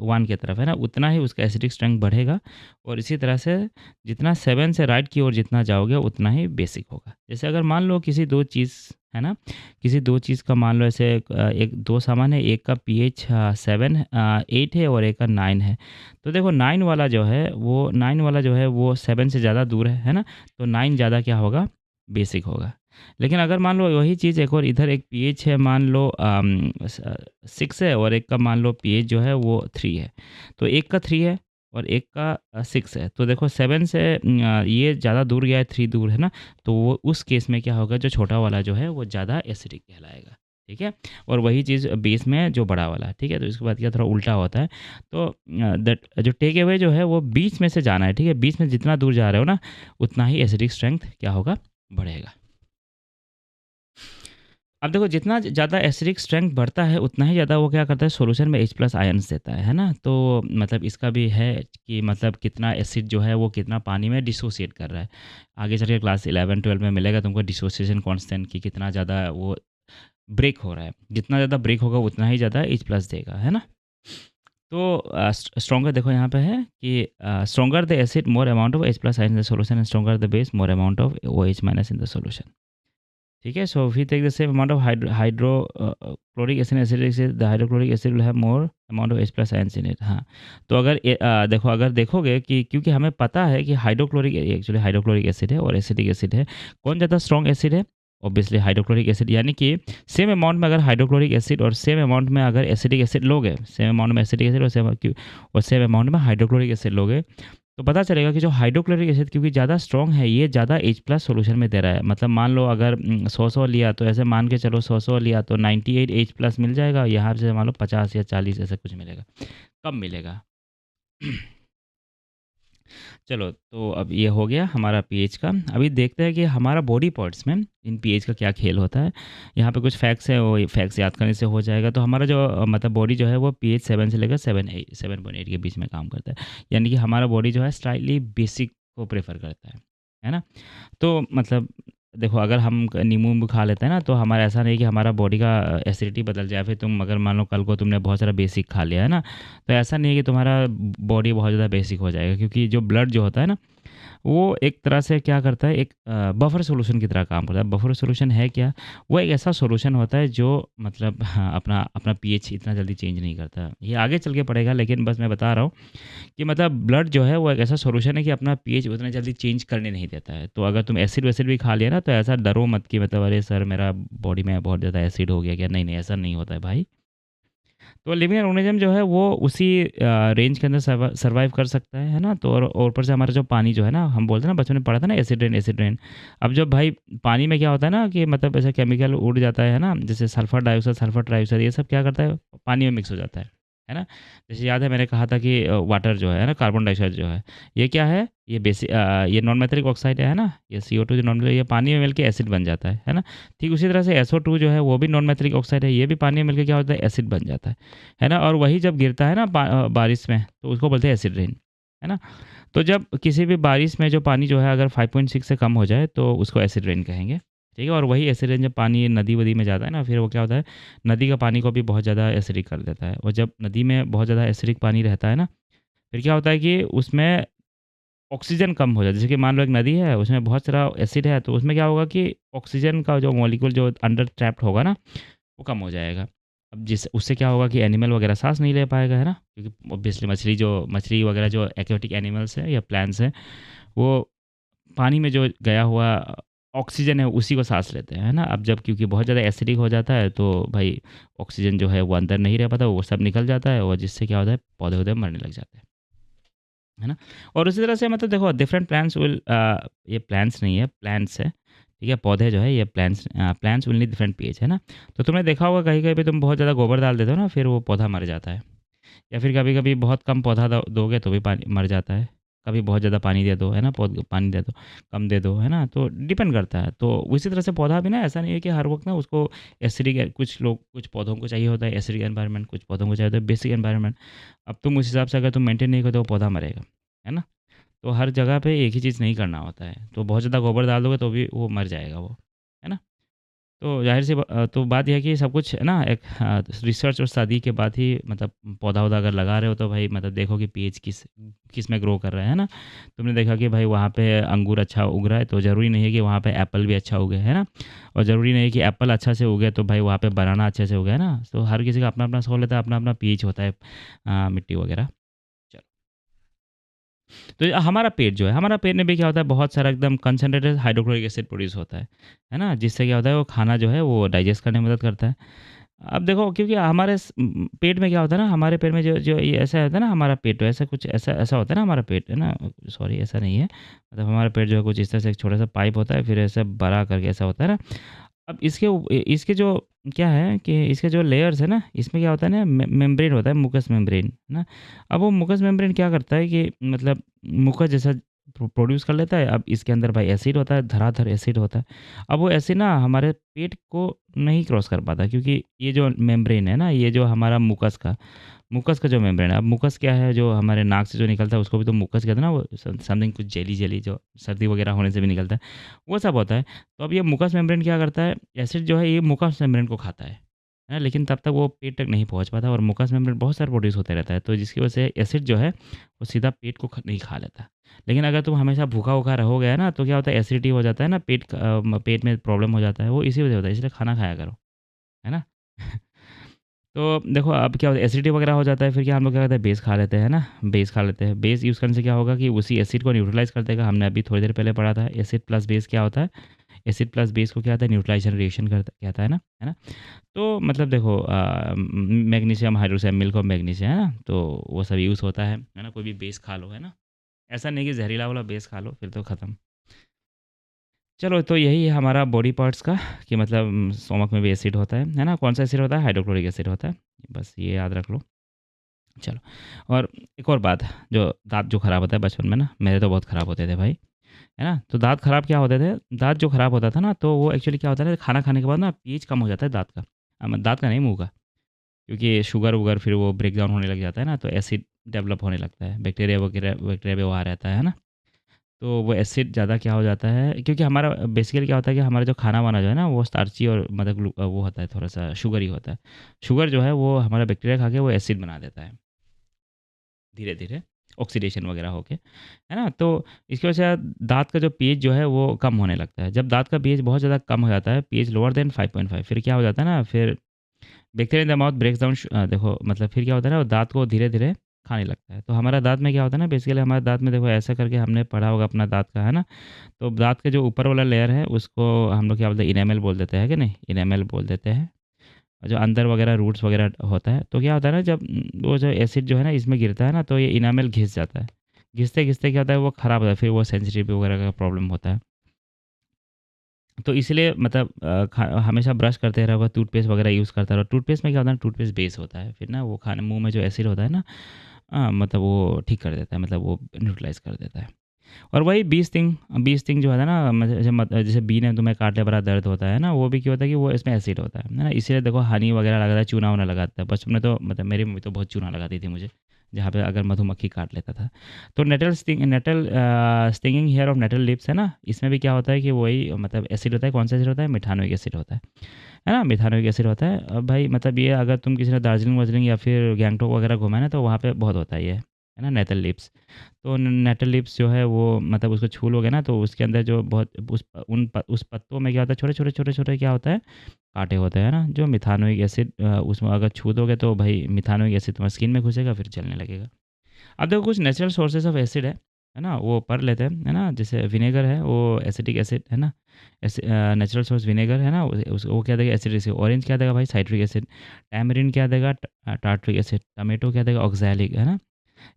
1 की तरफ, है ना, उतना ही उसका एसिडिक स्ट्रेंथ बढ़ेगा। और इसी तरह से जितना 7 से राइट की ओर जितना जाओगे उतना ही बेसिक होगा। जैसे अगर मान लो किसी 2 चीज़, है ना, किसी 2 चीज़ का मान लो ऐसे एक 2 सामान है, एक का पीएच 8 है और एक का 9 है। तो देखो 9 वाला जो है वो 7 से ज़्यादा दूर है ना, तो 9 ज़्यादा क्या होगा, बेसिक होगा। लेकिन अगर मान लो वही चीज़ एक और इधर एक पीएच है, मान लो 6 है, और एक का मान लो पीएच जो है वो 3 है। तो एक का 3 है और एक का 6 है, तो देखो 7 से ये ज़्यादा दूर गया है, 3 दूर है ना, तो वो उस केस में क्या होगा, जो छोटा वाला जो है वो ज़्यादा एसिडिक कहलाएगा। ठीक है, और वही चीज़ बेस में है जो बड़ा वाला। ठीक है, तो इसके बाद क्या थोड़ा उल्टा होता है। तो दैट जो टेक अवे जो है वो बीच में से जाना है। ठीक है, बीच में जितना दूर जा रहे हो ना, उतना ही एसिडिक स्ट्रेंथ क्या होगा, बढ़ेगा। अब देखो जितना ज़्यादा एसिडिक स्ट्रेंथ बढ़ता है उतना ही ज़्यादा वो क्या करता है, सॉल्यूशन में H+ आयन्स देता है ना। तो मतलब इसका भी है कि मतलब कितना एसिड जो है वो कितना पानी में डिसोसिएट कर रहा है। आगे चल के क्लास 11-12 में मिलेगा तुमको डिसोसिएशन कांस्टेंट कि कितना ज़्यादा वो ब्रेक हो रहा है। जितना ज़्यादा ब्रेक होगा उतना ही ज़्यादा H+ देगा, है ना। तो स्ट्रॉन्गर देखो यहाँ पे है कि stronger the acid more amount of H+ ion in the solution and stronger the base more amount of OH- in the solution. ठीक है, so we take the same amount of hydrochloric acid the hydrochloric acid will have more amount of H+ ions in it. हाँ, तो अगर देखो, अगर देखोगे कि क्योंकि हमें पता है कि हाइड्रोक्लोरिक एक्चुअली हाइड्रोक्लोरिक एसिड है और एसिडिक एसिड है, कौन ज़्यादा स्ट्रॉन्ग एसिड है, ऑब्वियसली हाइड्रोक्लोरिक एसिड। यानी कि सेम अमाउंट में अगर हाइड्रोक्लोरिक एसिड और सेम अमाउंट में अगर एसिडिक एसिड लोगे, सेम अमाउंट में एसिडिक एसिड और सेम अमाउंट में हाइड्रोक्लोरिक एसिड लोगे, तो पता चलेगा कि जो हाइड्रोक्लोरिक एसिड क्योंकि ज़्यादा स्ट्रॉन्ग है, ये ज़्यादा H+ सॉल्यूशन में दे रहा है। मतलब मान लो अगर 100 लिया, तो ऐसे मान के चलो 100 लिया तो 98 H+ मिल जाएगा। यहाँ से मान लो 50 या 40 ऐसा कुछ मिलेगा, कम मिलेगा। चलो, तो अब ये हो गया हमारा पीएच का। अभी देखते हैं कि हमारा बॉडी पार्ट्स में इन पीएच का क्या खेल होता है। यहाँ पे कुछ फैक्ट्स है, वो फैक्ट्स याद करने से हो जाएगा। तो हमारा जो मतलब बॉडी जो है वो पीएच 7 से लेकर 7.8 के बीच में काम करता है। यानी कि हमारा बॉडी जो है स्लाइटली बेसिक को प्रेफर करता है ना। तो मतलब देखो, अगर हम नींबू वींबू खा लेते हैं ना, तो हमारा ऐसा नहीं कि हमारा बॉडी का एसिडिटी बदल जाए। फिर तुम अगर मान लो कल को तुमने बहुत सारा बेसिक खा लिया है ना, तो ऐसा नहीं है कि तुम्हारा बॉडी बहुत ज़्यादा बेसिक हो जाएगा, क्योंकि जो ब्लड जो होता है ना, वो एक तरह से क्या करता है, एक बफर सॉल्यूशन की तरह काम करता है। बफर सॉल्यूशन है क्या, वो एक ऐसा सॉल्यूशन होता है जो मतलब हाँ, अपना अपना पीएच इतना जल्दी चेंज नहीं करता। ये आगे चल के पड़ेगा, लेकिन बस मैं बता रहा हूँ कि मतलब ब्लड जो है वो एक ऐसा सॉल्यूशन है कि अपना पीएच उतना जल्दी चेंज करने नहीं देता है। तो अगर तुम एसिड वैसिड भी खा लिया ना, तो ऐसा डरो मत कि मतलब अरे सर मेरा बॉडी में बहुत ज़्यादा एसिड हो गया क्या। नहीं नहीं, ऐसा नहीं होता है भाई। तो लिविंग ऑर्गेनिज्म जो है वो उसी रेंज के अंदर सर्वाइव कर सकता है ना। तो और ऊपर से हमारा जो पानी जो है ना, हम बोलते हैं ना, बचपन में पढ़ा था ना, एसिड रेन। अब जब भाई पानी में क्या होता है ना कि मतलब ऐसा केमिकल उड़ जाता है ना, जैसे सल्फर ट्राइऑक्साइड, ये सब क्या करता है, पानी में मिक्स हो जाता है ना। जैसे याद है मैंने कहा था कि वाटर जो है ना, कार्बन डाइऑक्साइड जो है, ये क्या है, ये ये नॉन मेटेलिक ऑक्साइड है ना, ये CO2 जो नॉन, ये पानी में मिलकर एसिड बन जाता है ना। ठीक उसी तरह से SO2 जो है वो भी नॉन मेटेलिक ऑक्साइड है, ये भी पानी में मिलकर क्या होता है, एसिड बन जाता है ना। और वही जब गिरता है ना बारिश में, तो उसको बोलते हैं एसिड रेन, है ना। तो जब किसी भी बारिश में जो पानी जो है अगर 5.6 से कम हो जाए तो उसको एसिड रेन कहेंगे। ठीक है, और वही एसिड रेन जब पानी नदी वदी में जाता है ना, फिर वो क्या होता है, नदी का पानी को भी बहुत ज़्यादा एसिडिक कर देता है। और जब नदी में बहुत ज़्यादा एसिडिक पानी रहता है ना, फिर क्या होता है कि उसमें ऑक्सीजन कम हो जाता है। जैसे कि मान लो एक नदी है, उसमें बहुत सारा एसिड है, तो उसमें क्या होगा कि ऑक्सीजन का जो मॉलिक्यूल जो अंडर ट्रैप्ड होगा ना, वो कम हो जाएगा। अब जिस उससे क्या होगा कि एनिमल वगैरह सांस नहीं ले पाएगा, है ना, क्योंकि ऑब्वियसली मछली वगैरह जो एक्वेटिक एनिमल्स हैं या प्लांट्स हैं, वो पानी में जो गया हुआ ऑक्सीजन है उसी को सांस लेते हैं, है ना। अब जब क्योंकि बहुत ज़्यादा एसिडिक हो जाता है, तो भाई ऑक्सीजन जो है वो अंदर नहीं रह पाता, वो सब निकल जाता है, और जिससे क्या होता है, पौधे वौधे मरने लग जाते हैं, है ना। और उसी तरह से मतलब देखो डिफरेंट प्लांट्स विल, ये प्लांट्स नहीं है, प्लांट्स है। ठीक है, पौधे जो है ये plants will need different pH, है ना। तो तुमने देखा होगा कहीं-कहीं पे तुम बहुत ज़्यादा गोबर डाल देते हो ना, फिर वो पौधा मर जाता है। या फिर कभी-कभी बहुत कम पौधा दोगे तो भी पानी मर जाता है। कभी बहुत ज़्यादा पानी दे दो, है ना, पानी दे दो, कम दे दो, है ना, तो डिपेंड करता है। तो उसी तरह से पौधा भी ना ऐसा नहीं है कि हर वक़्त ना उसको एसिडिक, कुछ पौधों को चाहिए होता है एसिडिक एनवायरनमेंट, कुछ पौधों को चाहिए होता है बेसिक एनवायरनमेंट। अब तुम उस हिसाब से अगर तुम मेंटेन नहीं करोगे तो वो पौधा मरेगा, है ना। तो हर जगह पे एक ही चीज़ नहीं करना होता है। तो बहुत ज़्यादा गोबर डाल दोगे तो भी वो मर जाएगा वो, है ना। तो तो बात ये है कि सब कुछ है ना एक रिसर्च और स्टडी के बाद ही मतलब पौधा-वौधा अगर लगा रहे हो तो भाई मतलब देखो कि पीएच किस में ग्रो कर रहा है ना। तुमने देखा कि भाई वहाँ पे अंगूर अच्छा उग रहा है तो ज़रूरी नहीं है कि वहाँ पे एप्पल भी अच्छा उगे, है ना। और ज़रूरी नहीं है कि एप्पल अच्छा से उगे तो भाई वहाँ पे बनाना अच्छे से उगे, है ना। तो हर किसी का अपना-अपना सोल होता है, अपना-अपना पीएच होता है मिट्टी वगैरह। चलो, तो ये हमारा पेट जो है, हमारा पेट में भी क्या होता है बहुत सारा एकदम कंसंट्रेटेड हाइड्रोक्लोरिक एसिड प्रोड्यूस होता है ना? जिससे क्या होता है वो खाना जो है वो डाइजेस्ट करने में मदद करता है। अब देखो क्योंकि हमारे पेट में क्या होता है ना, हमारे पेट में जो जो ये ऐसा होता है ना, हमारा पेट ऐसा कुछ ऐसा ऐसा होता है ना हमारा पेट, है ना? सॉरी ऐसा नहीं है, मतलब हमारा पेट जो है कुछ इस तरह से एक छोटा-सा पाइप होता है, फिर ऐसे बड़ा करके ऐसा होता है ना। अब इसके जो क्या है कि इसके जो लेयर्स है ना, इसमें क्या होता है ना मेम्ब्रेन होता है, मुकस मेम्ब्रेन, है ना? अब वो मुकस मेम्ब्रेन क्या करता है कि मतलब मुकस जैसा प्रोड्यूस कर लेता है। अब इसके अंदर भाई एसिड होता है, धराधर एसिड होता है। अब वो एसिड ना हमारे पेट को नहीं क्रॉस कर पाता क्योंकि ये जो मेम्ब्रेन है ना, ये जो हमारा मुकस का जो मेम्ब्रेन है, अब मुकस क्या है जो हमारे नाक से जो निकलता है उसको भी तो मुकस कहते हैं ना, वो समथिंग कुछ जेली-जेली जो सर्दी वगैरह होने से भी निकलता है, वो सब होता है। तो अब ये मुकस मेम्ब्रेन क्या करता है, एसिड जो है ये मुकस मेम्ब्रेन को खाता है ना? लेकिन तब तक वो पेट तक नहीं पहुँच पाता और मुकस मेम्ब्रेन बहुत सारा प्रोड्यूस होते रहता है, तो जिसकी वजह से एसिड जो है वो सीधा पेट को नहीं खा लेता। लेकिन अगर तुम हमेशा भूखा-वूखा रहोगे है ना, तो क्या होता है एसिडिटी हो जाता है ना, पेट में प्रॉब्लम हो जाता है, वो इसी वजह से होता है, इसलिए खाना खाया करो, है ना? तो देखो अब क्या होता है एसिडिटी वगैरह हो जाता है, फिर क्या हम लोग क्या करते हैं बेस खा लेते हैं ना, बेस खा लेते हैं। बेस यूज़ करने से क्या होगा कि उसी एसिड को न्यूट्रलाइज़ कर देगा। हमने अभी थोड़ी देर पहले पढ़ा था एसिड प्लस बेस क्या होता है, एसिड प्लस बेस को क्या होता है न्यूट्रलाइजेशन रिएक्शन करता कहता है ना? तो मतलब देखो magnesium hydroxide milk of magnesium है ना, तो वो सब यूज़ होता है ना? कोई भी बेस खा लो, है ना? ऐसा नहीं कि ज़हरीला वाला बेस खा लो फिर तो ख़त्म। चलो तो यही है हमारा बॉडी पार्ट्स का कि मतलब स्टोमक में भी एसिड होता है ना? कौन सा एसिड होता है? हाइड्रोक्लोरिक एसिड होता है। बस ये याद रख लो। चलो, और एक और बात, जो दाँत जो खराब होता है बचपन में ना, मेरे तो बहुत खराब होते थे भाई, है ना? तो दाँत खराब क्या होते थे, दाँत जो खराब होता था ना तो वो एक्चुअली क्या होता है ना, खाना खाने के बाद ना पीएच कम हो जाता है दाँत का। दाँत का नहीं, मुँह का। क्योंकि शुगर-वुगर फिर वो ब्रेक डाउन होने लग जाता है ना, तो एसिड डेवलप होने लगता है। बैक्टीरिया भी वहाँ रहता है ना? तो वो एसिड ज़्यादा क्या हो जाता है क्योंकि हमारा बेसिकली क्या होता है कि हमारा जो खाना-वाना जो है ना वो स्टार्ची और मतलब वो होता है, थोड़ा-सा शुगर ही होता है। शुगर जो है वो हमारा बैक्टीरिया खा के वो एसिड बना देता है, धीरे-धीरे ऑक्सीडेशन वगैरह होके, है ना? तो इसकी वजह से दाँत का जो पीएच जो है वो कम होने लगता है। जब दाँत का पीएच बहुत ज़्यादा कम हो जाता है, पीएच लोअर देन 5.5, फिर क्या हो जाता है ना, फिर bacteria in the mouth breaks down देखो मतलब फिर क्या होता है ना, वो दाँत को धीरे-धीरे खाने लगता है। तो हमारा दाँत में क्या होता है ना, बेसिकली हमारे दाँत में देखो ऐसा करके हमने पढ़ा होगा अपना दाँत का, है ना? तो दाँत के जो ऊपर वाला लेयर है उसको हम लोग क्या बोलते हैं, इनेमल बोल देते हैं कि नहीं? इनेमल बोल देते हैं। और जो अंदर वगैरह रूट्स वगैरह होता है, तो क्या होता है ना, जब वो जो एसिड जो है ना इसमें गिरता है ना तो ये इनेमल घिस जाता है। घिसते-घिसते क्या होता है वो ख़राब होता है, फिर वो सेंसिटिव वगैरह का प्रॉब्लम होता है। तो इसलिए मतलब हमेशा ब्रश करते रहोगे, टूथपेस्ट वगैरह यूज़ करता रहो। टूथपेस्ट में क्या होता है ना, टूथपेस्ट बेस होता है, फिर ना वो खाने मुँह में जो एसिड होता है ना, मतलब वो ठीक कर देता है, मतलब वो न्यूट्रलाइज़ कर देता है। और वही बी स्टिंग जो है ना, जैसे बी ने तुम्हें काट लिया, बड़ा दर्द होता है ना, वो भी क्या होता है कि वो इसमें एसिड होता है ना, इसीलिए देखो हनी वगैरह लगाता है, चूना-वूना लगाता है। बचपन में तो मतलब मेरी मम्मी तो बहुत चूना लगाती थी मुझे, जहाँ पे अगर मधुमक्खी काट लेता था। तो stinging hair of nettle leaves है ना, इसमें भी क्या होता है कि वही मतलब एसिड होता है। कौन सा एसिड होता है? मिथानोइक एसिड होता है ना? मिथानोइक एसिड होता है। अब भाई मतलब ये अगर तुम किसी ने दार्जिलिंग-वार्जिलिंग या फिर गैंगटॉक वगैरह घूमा है ना, तो वहाँ पे बहुत होता है ये, है ना? Nettle leaves. तो नेटल लिप्स जो है वो मतलब उसको छू लोगे ना तो उसके अंदर जो बहुत उस पत्तों में क्या होता है, छोटे-छोटे क्या होता है, काँटे होते हैं ना, जो मिथानोइक एसिड उसमें अगर छू दोगे तो भाई मिथानोइक एसिड तुम्हारी स्किन में घुसेगा, फिर जलने लगेगा। अब देखो कुछ नेचुरल सोर्सेज़ ऑफ एसिड है ना? वो पढ़ लेते हैं, है ना? जैसे विनेगर है, वो एसिटिक एसिड है ना? नेचुरल सोर्स विनेगर है ना? वो क्या देगा? Acid acid. ऑरेंज क्या देगा भाई? Citric acid. टैमरिंड क्या देगा? Tartaric acid. टोमेटो क्या देगा? ऑक्सैलिक, है ना?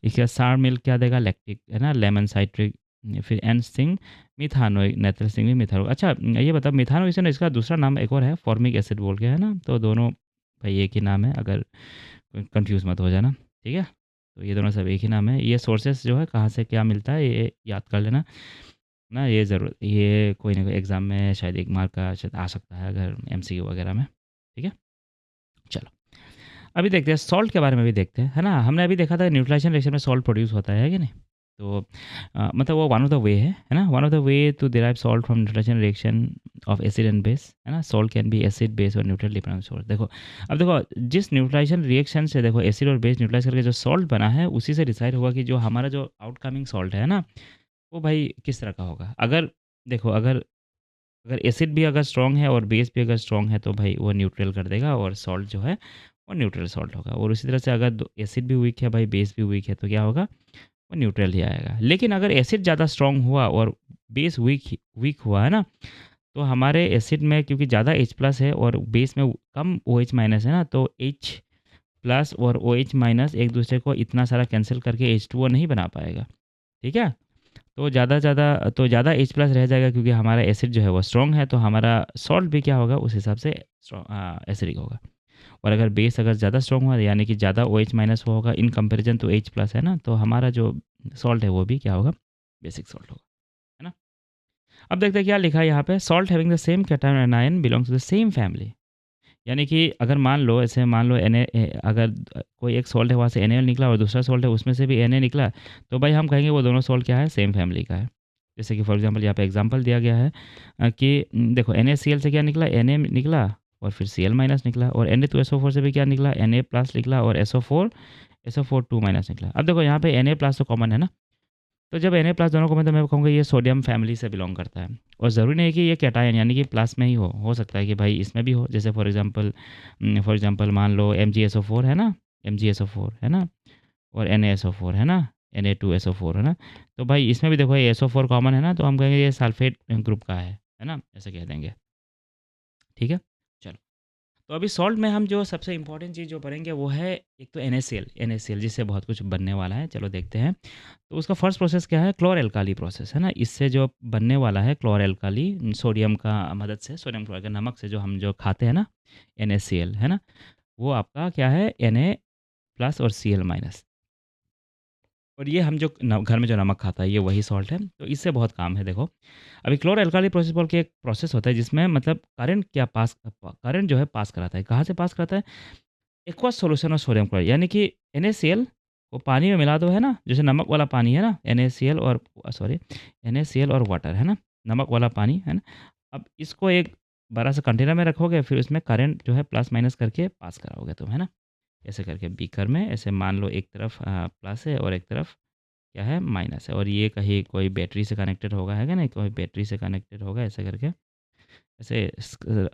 इसके बाद सार मिल्क क्या देगा? लैक्टिक, है ना? Lemon citric. फिर एन सिंग मिथानो नेत्र सिंह भी मिथानो। अच्छा ये बताओ मिथानो इसे इसका दूसरा नाम एक और है फॉर्मिक एसिड बोल के, है ना? तो दोनों भाई एक ही नाम है, अगर कंफ्यूज मत हो जाना, ठीक है? तो ये दोनों सब एक ही नाम है। ये सोर्सेस जो है कहाँ से क्या मिलता है ये याद कर लेना ना, ये ज़रूर, ये कोई ना कोई एग्ज़ाम में शायद 1 मार्क का शायद आ सकता है अगर एमसीक्यू वगैरह में, ठीक है? चलो, अभी देखते हैं सॉल्ट के बारे में भी देखते हैं, है ना? हमने अभी देखा था न्यूट्रलाइजेशन रिएक्शन में सॉल्ट प्रोड्यूस होता है कि नहीं? तो मतलब वो वन ऑफ द वे है ना? One of the way to derive salt from neutralization reaction of acid and base, है ना? Salt can be acid, base और न्यूट्रल डिपेंडिंग ऑन सोर्स। देखो, अब देखो जिस न्यूट्रलाइजेशन रिएक्शन से देखो एसिड और बेस न्यूट्रलाइज करके जो सॉल्ट बना है, उसी से डिसाइड होगा कि जो हमारा जो आउटकमिंग सॉल्ट है ना, वो भाई किस तरह का होगा। अगर देखो, अगर अगर एसिड भी अगर स्ट्रॉन्ग है और बेस भी अगर स्ट्रॉन्ग है तो भाई वो न्यूट्रल कर देगा और सॉल्ट जो है वो न्यूट्रल सॉल्ट होगा। और उसी तरह से अगर एसिड भी वीक है भाई, बेस भी वीक है, तो क्या होगा? वो न्यूट्रल ही आएगा। लेकिन अगर एसिड ज़्यादा स्ट्रॉन्ग हुआ और बेस वीक वीक हुआ, है ना? तो हमारे एसिड में क्योंकि ज़्यादा H प्लस है और बेस में कम OH माइनस है ना, तो H प्लस और OH माइनस एक दूसरे को इतना सारा कैंसिल करके H2O नहीं बना पाएगा, ठीक है? तो ज़्यादा एच प्लस रह जाएगा क्योंकि हमारा एसिड जो है वो स्ट्रॉन्ग है, तो हमारा सॉल्ट भी क्या होगा उस हिसाब से एसिडिक होगा। और अगर बेस अगर ज़्यादा स्ट्रॉन्ग हुआ यानी कि ज़्यादा ओ एच माइनस होगा in comparison to H plus, है ना, तो हमारा जो सॉल्ट है वो भी क्या होगा? बेसिक सॉल्ट होगा, है ना? अब देखते हैं क्या लिखा है यहाँ पे, salt having the same cation and ion belongs to the same family. यानी कि अगर मान लो ऐसे मान लो अगर कोई एक सॉल्ट है वहाँ से NaL निकला और दूसरा सॉल्ट है उसमें से भी Na निकला, तो भाई हम कहेंगे वो दोनों सॉल्ट क्या है? सेम फैमिली का है। जैसे कि फॉर एग्जांपल यहाँ पे एग्जांपल दिया गया है कि देखो NaCl से क्या निकला? Na निकला और फिर Cl माइनस निकला, और Na2SO4 से भी क्या निकला? Na प्लस निकला और SO4 2 माइनस निकला। अब देखो यहाँ पे Na प्लस तो कॉमन है ना, तो जब Na प्लस दोनों को मैं, तो मैं कहूँगा ये सोडियम फैमिली से बिलोंग करता है। और ज़रूरी नहीं है कि ये कैटायन यानी कि प्लस में ही हो सकता है कि भाई इसमें भी हो। जैसे फॉर एग्जांपल मान लो MgSO4 है ना, MgSO4 है ना, और NaSO4 है ना, Na2SO4 है ना, तो भाई इसमें भी देखो ये SO4 कॉमन है ना, तो हम कहेंगे ये सल्फेट ग्रुप का है ना, ऐसे कह देंगे, ठीक है? चलो, तो अभी सॉल्ट में हम जो सबसे इम्पोर्टेंट चीज़ जो पढ़ेंगे वो है एक तो NaCl जिससे बहुत कुछ बनने वाला है। चलो देखते हैं। तो उसका फर्स्ट प्रोसेस क्या है? क्लोर एल्काली प्रोसेस, है ना? इससे जो बनने वाला है क्लोर एल्काली, सोडियम का मदद से, सोडियम क्लोराइड नमक से जो हम जो खाते हैं ना, NaCl, है ना? वो आपका क्या है? Na प्लस और Cl माइनस। और ये हम जो घर में जो नमक खाता है ये वही सॉल्ट है, तो इससे बहुत काम है। देखो, अभी क्लोर एल्काली प्रोसेस बोल के एक प्रोसेस होता है जिसमें मतलब करंट जो है पास कराता है। कहाँ से पास कराता है? Aqueous solution of sodium chloride, यानी कि NaCl को पानी में मिला दो, है ना, जैसे नमक वाला पानी है ना, NaCl और वाटर, है ना, नमक वाला पानी, है ना। अब इसको एक बड़ा सा कंटेनर में रखोगे, फिर उसमें करंट जो है प्लस माइनस करके पास कराओगे तुम, है ना, ऐसे करके बीकर में, ऐसे मान लो एक तरफ प्लस है और एक तरफ क्या है? माइनस है, और ये कहीं कोई बैटरी से कनेक्टेड होगा, है ना, कोई बैटरी से कनेक्टेड होगा, ऐसे करके ऐसे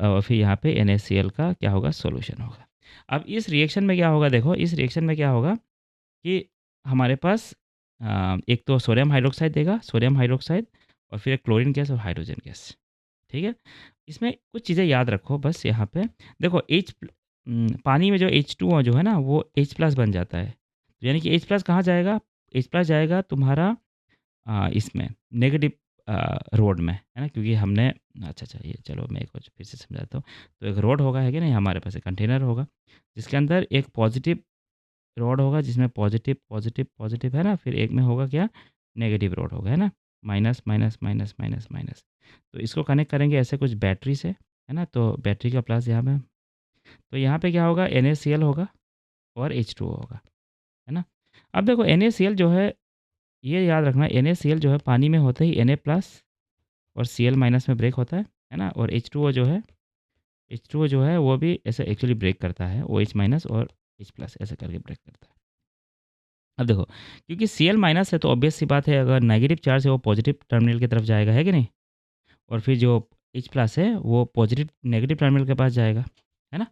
और फिर यहाँ पे NaCl का क्या होगा? सॉल्यूशन होगा। अब इस रिएक्शन में क्या होगा? देखो, इस रिएक्शन में क्या होगा कि हमारे पास एक तो सोडियम हाइड्रोक्साइड देगा, सोडियम हाइड्रोक्साइड, और फिर एक क्लोरीन गैस और हाइड्रोजन गैस, ठीक है? इसमें कुछ चीज़ें याद रखो बस यहाँ पे। देखो पानी में जो H2O जो है ना वो H प्लस बन जाता है। तो यानी कि H प्लस कहाँ जाएगा? H प्लस जाएगा तुम्हारा इसमें नेगेटिव रोड में, है ना? क्योंकि हमने अच्छा ये चलो मैं एक बार फिर से समझाता हूँ। तो एक रोड होगा, है कि नहीं? हमारे पास एक कंटेनर होगा, जिसके अंदर एक पॉजिटिव रॉड होगा जिसमें पॉजिटिव, पॉजिटिव, पॉजिटिव, है ना? फिर एक में होगा क्या? नेगेटिव रॉड होगा, है ना? Minus, minus, minus, minus, minus. तो इसको कनेक्ट करेंगे ऐसे कुछ बैटरी से, है ना? तो बैटरी का प्लस यहाँ पे, तो यहाँ पे क्या होगा? NaCl होगा और H2O होगा, है ना? अब देखो NaCl जो है, ये याद रखना, NaCl जो है पानी में होते ही Na प्लस और Cl माइनस में ब्रेक होता है ना? और H2O जो है वो भी ऐसे एक्चुअली ब्रेक करता है, OH माइनस और H प्लस ऐसे करके ब्रेक करता है। अब देखो, क्योंकि Cl माइनस है तो ऑब्वियस सी बात है, अगर नेगेटिव चार्ज है वो पॉजिटिव टर्मिनल की तरफ जाएगा, है कि नहीं? और फिर जो H प्लस है वो पॉजिटिव नेगेटिव टर्मिनल के पास जाएगा, है ना?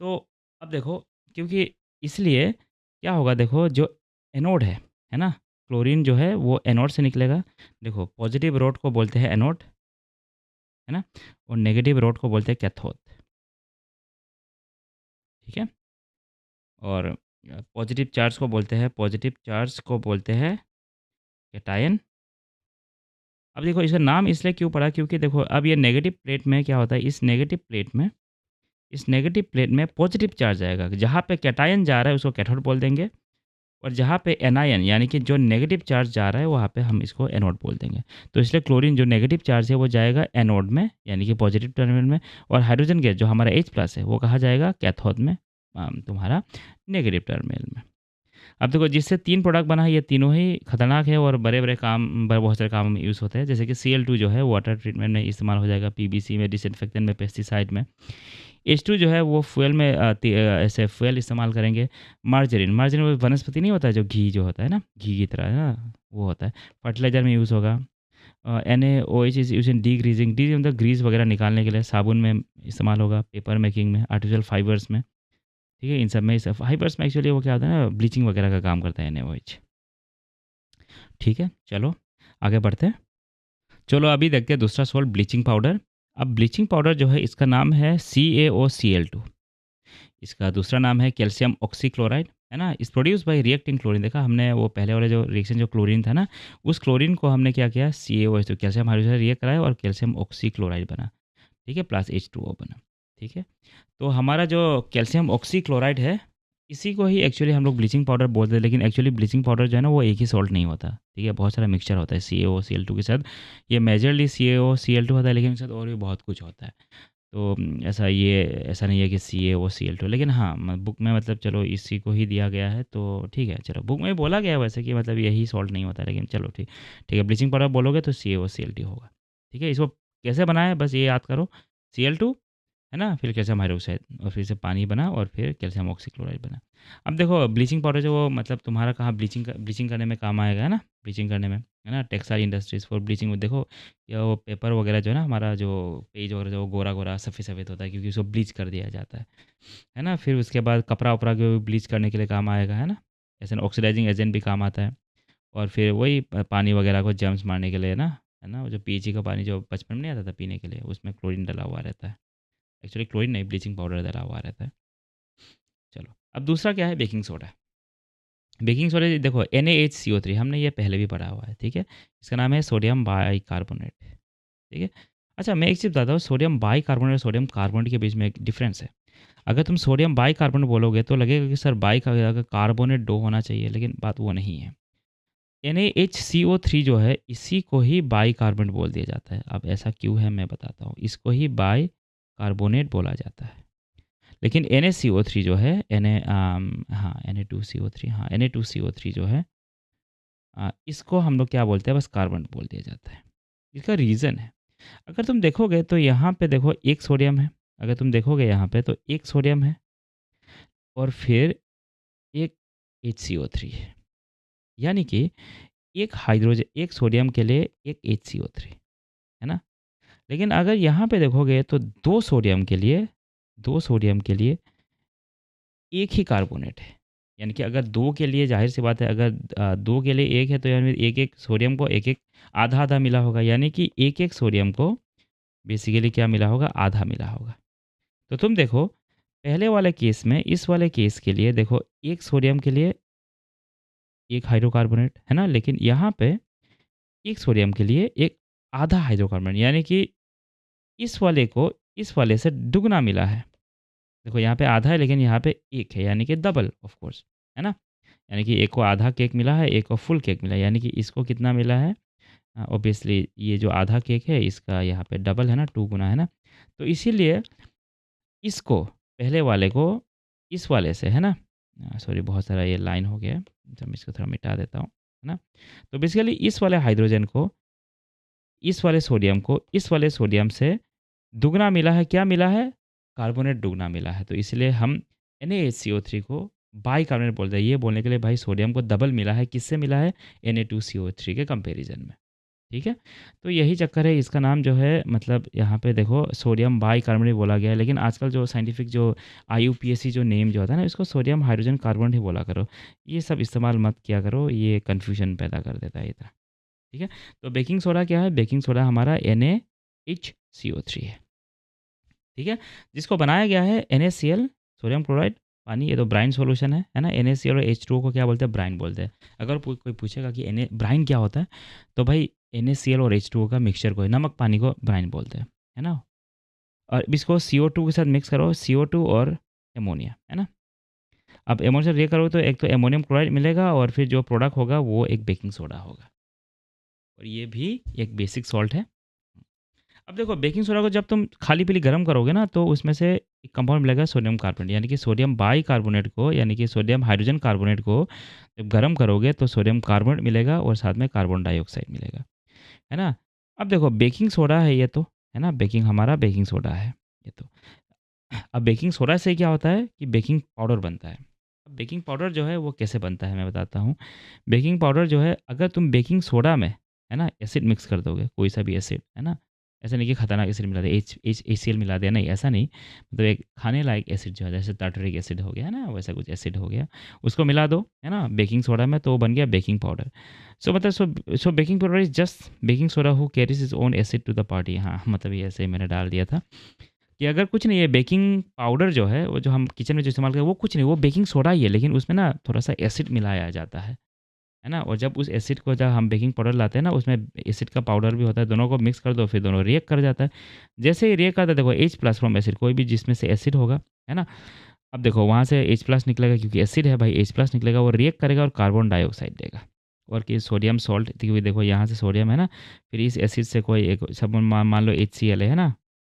तो अब देखो, क्योंकि इसलिए क्या होगा? देखो, जो एनोड है ना? क्लोरीन जो है वो एनोड से निकलेगा। देखो, पॉजिटिव रोड को बोलते हैं एनोड, है ना? और नेगेटिव रोड को बोलते हैं कैथोड, ठीक है? और पॉजिटिव चार्ज को बोलते हैं कैटायन, अब देखो इसका नाम इसलिए क्यों पड़ा, क्योंकि देखो अब ये नेगेटिव प्लेट में क्या होता है, इस नेगेटिव प्लेट में पॉजिटिव चार्ज आएगा। जहाँ पे कैटायन जा रहा है उसको कैथोड बोल देंगे, और जहाँ पे एनायन यानी कि जो नेगेटिव चार्ज जा रहा है वहाँ पे हम इसको एनोड बोल देंगे। तो इसलिए क्लोरीन जो नेगेटिव चार्ज है वो जाएगा एनोड में यानी कि पॉजिटिव टर्मिनल में, और हाइड्रोजन गैस जो हमारा H+ है वो कहाँ जाएगा, कैथोड में, तुम्हारा नेगेटिव टर्मिनल में। अब देखो जिससे 3 प्रोडक्ट बना है, ये तीनों ही खतरनाक है और बड़े-बड़े काम बहुत सारे काम में यूज़ होते हैं। जैसे कि Cl2 जो है वाटर ट्रीटमेंट में इस्तेमाल हो जाएगा, पीवीसी में, डिसइंफेक्टेंट में, पेस्टिसाइड में। H2 जो है वो फ्यूल में ऐसे फ्यूल इस्तेमाल करेंगे। मार्जरीन वो वनस्पति नहीं होता है जो घी जो होता है ना, घी की तरह है ना, वो होता है। फर्टिलाइज़र में यूज़ होगा। NaOH इज़ यूज़ इन डीग्रीजिंग, मतलब ग्रीस वगैरह निकालने के लिए साबुन में इस्तेमाल होगा, पेपर मेकिंग में, आर्टिफिशियल फाइबर्स में, ठीक है? इन सब में, इस फाइबर्स में एक्चुअली वो क्या होता है ना, ब्लीचिंग वगैरह का काम करता है NaOH। ठीक है, चलो आगे बढ़ते हैं। चलो अभी देखते हैं दूसरा सॉल्ट, ब्लीचिंग पाउडर। अब ब्लीचिंग पाउडर जो है इसका नाम है CaOCl2। इसका दूसरा नाम है कैल्शियम ऑक्सीक्लोराइड, है ना। इस प्रोड्यूस बाय रिएक्टिंग क्लोरीन। देखा हमने वो पहले वाले जो रिएक्शन जो क्लोरीन था ना, उस क्लोरीन को हमने क्या किया, CaOH, कैल्शियम हाइड्रोक्साइड रिएक्ट कराया और कैल्शियम ऑक्सीक्लोराइड बना, ठीक है, प्लस H2O बना, ठीक है। तो हमारा जो कैल्शियम ऑक्सीक्लोराइड है, इसी को ही एक्चुअली हम लोग ब्लीचिंग पाउडर बोलते हैं, लेकिन एक्चुअली ब्लीचिंग पाउडर जो है ना वो एक ही सॉल्ट नहीं होता, ठीक है, बहुत सारा मिक्सचर होता है CaOCl2 के साथ। ये मेजरली CaOCl2 होता है, लेकिन इसके साथ और भी बहुत कुछ होता है। तो ऐसा नहीं है कि CaOCl2, लेकिन हाँ बुक में मतलब चलो इसी को ही दिया गया है, तो ठीक है, चलो बुक में बोला गया है वैसे कि मतलब यही सॉल्ट नहीं होता, लेकिन चलो ठीक ठीक है, ब्लीचिंग पाउडर बोलोगे तो CaOCl2 होगा, ठीक है। इसको कैसे बनाया बस ये याद करो, Cl2, है ना, फिर कैल्शियम हाइड्रोक्साइड और फिर से पानी बना और फिर कैल्शियम ऑक्सीक्लोराइड बना। अब देखो ब्लीचिंग पाउडर जो वो मतलब तुम्हारा कहाँ ब्लीचिंग करने में काम आएगा, है ना, ब्लीचिंग करने में, है ना, टेक्सटाइल इंडस्ट्रीज़ फॉर ब्लीचिंग। देखो या वो पेपर वगैरह जो है ना, हमारा जो पेज वगैरह जो गोरा गोरा सफ़ेद सफ़ेद होता है क्योंकि उसको ब्लीच कर दिया जाता है ना। फिर उसके बाद कपड़ा उपड़ा को ब्लीच करने के लिए काम आएगा, है ना, ऐसे ऑक्सीडाइजिंग एजेंट भी काम आता है। और फिर वही पानी वगैरह को जर्म्स मारने के लिए ना, है ना, वो जो पीएचई का पानी जो बचपन में नहीं आता था पीने के लिए, उसमें क्लोरीन डला हुआ रहता है। एक्चुअली क्लोरीन नहीं, ब्लीचिंग पाउडर डला हुआ रहता है। चलो अब दूसरा क्या है, बेकिंग सोडा। बेकिंग सोडा देखो NaHCO3 हमने ये पहले भी पढ़ा हुआ है, ठीक है। इसका नाम है सोडियम बाइकार्बोनेट, ठीक है। अच्छा मैं एक चीज़ बताता हूँ, सोडियम बाइकार्बोनेट और सोडियम कार्बोनेट के बीच में एक डिफरेंस है। अगर तुम सोडियम बाइकार्बोनेट बोलोगे तो लगेगा कि सर बाई का अगर कार्बोनेट दो होना चाहिए, लेकिन बात वो नहीं है। NaHCO3 जो है इसी को ही बाइकार्बोनेट बोल दिया जाता है। अब ऐसा क्यों है मैं बताता हूँ, इसको ही बाइकार्बोनेट बोला जाता है। लेकिन NaCO3 जो है हाँ Na2CO3, हाँ Na2CO3 जो है इसको हम लोग क्या बोलते हैं, बस कार्बन बोल दिया जाता है। इसका रीज़न है, अगर तुम देखोगे तो यहाँ पे देखो एक सोडियम है, अगर तुम देखोगे यहाँ पे तो एक सोडियम है और फिर एक HCO3 है, यानी कि एक हाइड्रोजन, एक सोडियम के लिए एक HCO3, है ना। लेकिन अगर यहाँ पे देखोगे तो दो सोडियम के लिए एक ही कार्बोनेट है। यानी कि अगर 2 के लिए ज़ाहिर-सी बात है, अगर 2 के लिए 1 है तो यानी एक-एक सोडियम को एक-एक आधा-आधा मिला होगा, यानी कि एक-एक सोडियम को बेसिकली क्या मिला होगा, आधा मिला होगा। तो तुम देखो पहले वाले केस में, इस वाले केस के लिए देखो एक सोडियम के लिए एक हाइड्रोकार्बोनेट, है ना, लेकिन यहाँ पे एक सोडियम के लिए एक आधा हाइड्रोकार्बोनेट, यानी कि इस वाले को इस वाले से दुगना मिला है। देखो यहाँ पे आधा है लेकिन यहाँ पे एक है, यानी कि डबल ऑफ कोर्स, है ना। यानी कि एक को आधा केक मिला है, एक को फुल केक मिला है, यानी कि इसको कितना मिला है, ऑब्वियसली ये जो आधा केक है इसका यहाँ पे डबल है ना, 2 गुना, है ना। तो इसीलिए इसको पहले वाले को इस वाले से, है ना, सॉरी बहुत सारा ये लाइन हो गया है, तो मैं इसको थोड़ा मिटा देता हूँ, है ना। तो बेसिकली इस वाले हाइड्रोजन को इस वाले सोडियम को इस वाले सोडियम से दुगना मिला है, क्या मिला है, कार्बोनेट दुगना मिला है। तो इसलिए हम NaHCO3 को बाइकार्बोनेट बोलते हैं। ये बोलने के लिए भाई सोडियम को डबल मिला है, किससे मिला है, Na2CO3 के कंपैरिजन में, ठीक है। तो यही चक्कर है, इसका नाम जो है मतलब यहाँ पे देखो सोडियम बाइकार्बोनेट बोला गया है, लेकिन आजकल जो साइंटिफिक जो IUPAC जो नेम जो होता है ना, इसको सोडियम हाइड्रोजन कार्बोनेट ही बोला करो। ये सब इस्तेमाल मत किया करो, ये कन्फ्यूजन पैदा कर देता है इतना, ठीक है। तो बेकिंग सोडा क्या है, बेकिंग सोडा हमारा NaHCO3 है, ठीक है, जिसको बनाया गया है NaCl, सोडियम क्लोराइड, पानी, ये तो ब्राइन सॉल्यूशन है ना। NaCl और H2O को क्या बोलते हैं? ब्राइन बोलते हैं। अगर कोई पूछेगा कि ब्राइन क्या होता है, तो भाई NaCl और H2O का मिक्सचर को, नमक पानी को ब्राइन बोलते हैं, है ना। और इसको CO2 के साथ मिक्स करो, CO2 और एमोनिया, है ना। अब एमोनिया से ये करो तो एक तो एमोनियम क्लोराइड मिलेगा और फिर जो प्रोडक्ट होगा वो एक बेकिंग सोडा होगा, और ये भी एक बेसिक सॉल्ट है। अब देखो बेकिंग सोडा को जब तुम खाली पीली गर्म करोगे ना, तो उसमें से एक कंपाउंड मिलेगा सोडियम कार्बोनेट, यानी कि सोडियम बाई कार्बोनेट को, यानी कि सोडियम हाइड्रोजन कार्बोनेट को जब गर्म करोगे तो सोडियम कार्बोनेट मिलेगा और साथ में कार्बन डाइऑक्साइड मिलेगा, है ना। अब देखो बेकिंग सोडा है ये तो, है ना, बेकिंग हमारा बेकिंग सोडा है ये तो। अब बेकिंग सोडा से क्या होता है कि बेकिंग पाउडर बनता है। अब बेकिंग पाउडर जो है वो कैसे बनता है मैं बताता हूँ। बेकिंग पाउडर जो है, अगर तुम बेकिंग सोडा में, है ना, एसिड मिक्स कर दोगे, कोई सा भी एसिड, है ना, ऐसा नहीं कि खतरनाक एसिड मिला दिया, HCl मिला दिया, नहीं ऐसा नहीं। मतलब एक खाने लायक एसिड जो है, जैसे टार्टरिक एसिड हो गया, है ना, वैसा कुछ एसिड हो गया, उसको मिला दो, है ना, बेकिंग सोडा में, तो वो बन गया बेकिंग पाउडर। सो मतलब so baking powder is just baking soda who carries its own acid to the party. हाँ मतलब ये ऐसे ही मैंने डाल दिया था कि अगर कुछ नहीं है, बेकिंग पाउडर जो है वो जो हम किचन में जो इस्तेमाल करते हैं वो कुछ नहीं, वो बेकिंग सोडा ही है, लेकिन उसमें ना थोड़ा-सा एसिड मिलाया जाता है ना। और जब उस एसिड को जब हम बेकिंग पाउडर लाते हैं ना, उसमें एसिड का पाउडर भी होता है, दोनों को मिक्स कर दो, फिर दोनों रिएक्ट कर जाता है। जैसे ही रिएक्ट करता है, देखो H+ फ्रॉम एसिड, कोई भी जिसमें से एसिड होगा, है ना। अब देखो वहाँ से H+ निकलेगा, क्योंकि एसिड है भाई, H+ निकलेगा, वो रिएक्ट करेगा और कार्बन डाइऑक्साइड देगा। और कि सोडियम सॉल्ट, क्योंकि देखो यहाँ से सोडियम है ना, फिर इस एसिड से कोई एक सब मान लो HCl है ना,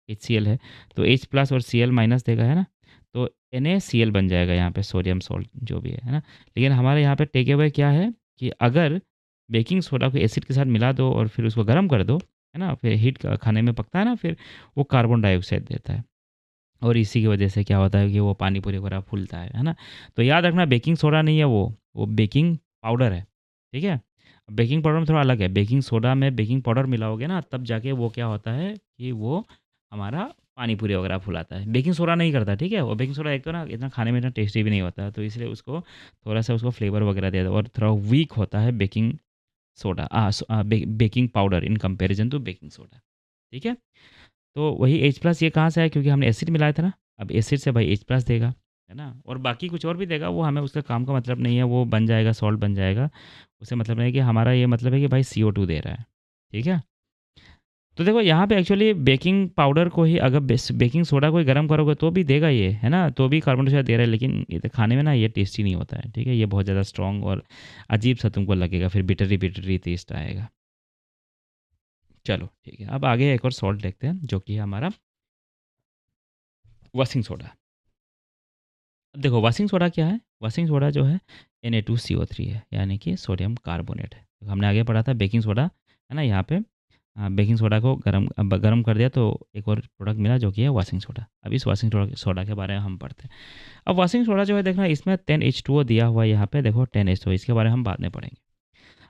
HCl है, तो H+ और Cl- देगा, है ना, तो NaCl बन जाएगा यहाँ पे, सोडियम सॉल्ट जो भी है ना। लेकिन हमारे यहाँ पे टेक अवे क्या है कि अगर बेकिंग सोडा को एसिड के साथ मिला दो और फिर उसको गर्म कर दो, है ना, फिर हीट खाने में पकता है ना, फिर वो कार्बन डाइऑक्साइड देता है, और इसी की वजह से क्या होता है कि वो पानी पूरी तरह फूलता है ना। तो याद रखना बेकिंग सोडा नहीं है वो बेकिंग पाउडर है, ठीक है। बेकिंग पाउडर में थोड़ा अलग है, बेकिंग सोडा में बेकिंग पाउडर मिलाओगे ना, तब जाके वो क्या होता है कि वो हमारा पानी पूरी वगैरह फुलाता है, बेकिंग सोडा नहीं करता, ठीक है। और बेकिंग सोडा एक तो ना इतना खाने में इतना टेस्टी भी नहीं होता, तो इसलिए उसको थोड़ा सा उसको फ्लेवर वगैरह दे दो, और थोड़ा वीक होता है baking soda, baking powder in comparison to baking soda, ठीक है। तो वही H+ ये कहाँ से आया, क्योंकि हमने एसिड मिलाया था ना, अब एसिड से भाई H+ देगा, है ना, और बाकी कुछ और भी देगा, वो हमें उसका काम का मतलब नहीं है, वो बन जाएगा, सॉल्ट बन जाएगा, उससे मतलब नहीं है कि हमारा ये मतलब है कि भाई CO2 दे रहा है, ठीक है। तो देखो यहाँ पे एक्चुअली बेकिंग पाउडर को ही अगर बेकिंग सोडा को ही गर्म करोगे तो भी देगा ये, है ना, तो भी कार्बन डाइऑक्साइड दे रहा है, लेकिन ये तो खाने में ना ये टेस्टी नहीं होता है, ठीक है। ये बहुत ज़्यादा स्ट्रॉन्ग और अजीब सा तुमको लगेगा, फिर बिटरी बिटरी टेस्ट आएगा। चलो ठीक है, अब आगे एक और सॉल्ट देखते हैं जो कि है हमारा वॉशिंग सोडा। अब देखो वॉशिंग सोडा क्या है, वॉशिंग सोडा जो है Na2CO3 है, यानी कि सोडियम कार्बोनेट है। तो हमने आगे पढ़ा था बेकिंग सोडा, है ना, यहाँ पे बेकिंग सोडा को गरम कर दिया तो एक और प्रोडक्ट मिला जो कि है वॉशिंग सोडा। अब इस वॉशिंग सोडा के बारे में हम पढ़ते हैं। अब वॉशिंग सोडा जो है देखना, इसमें 10H2O दिया हुआ है, यहाँ पे देखो 10H2O, इसके बारे में हम बाद में पढ़ेंगे।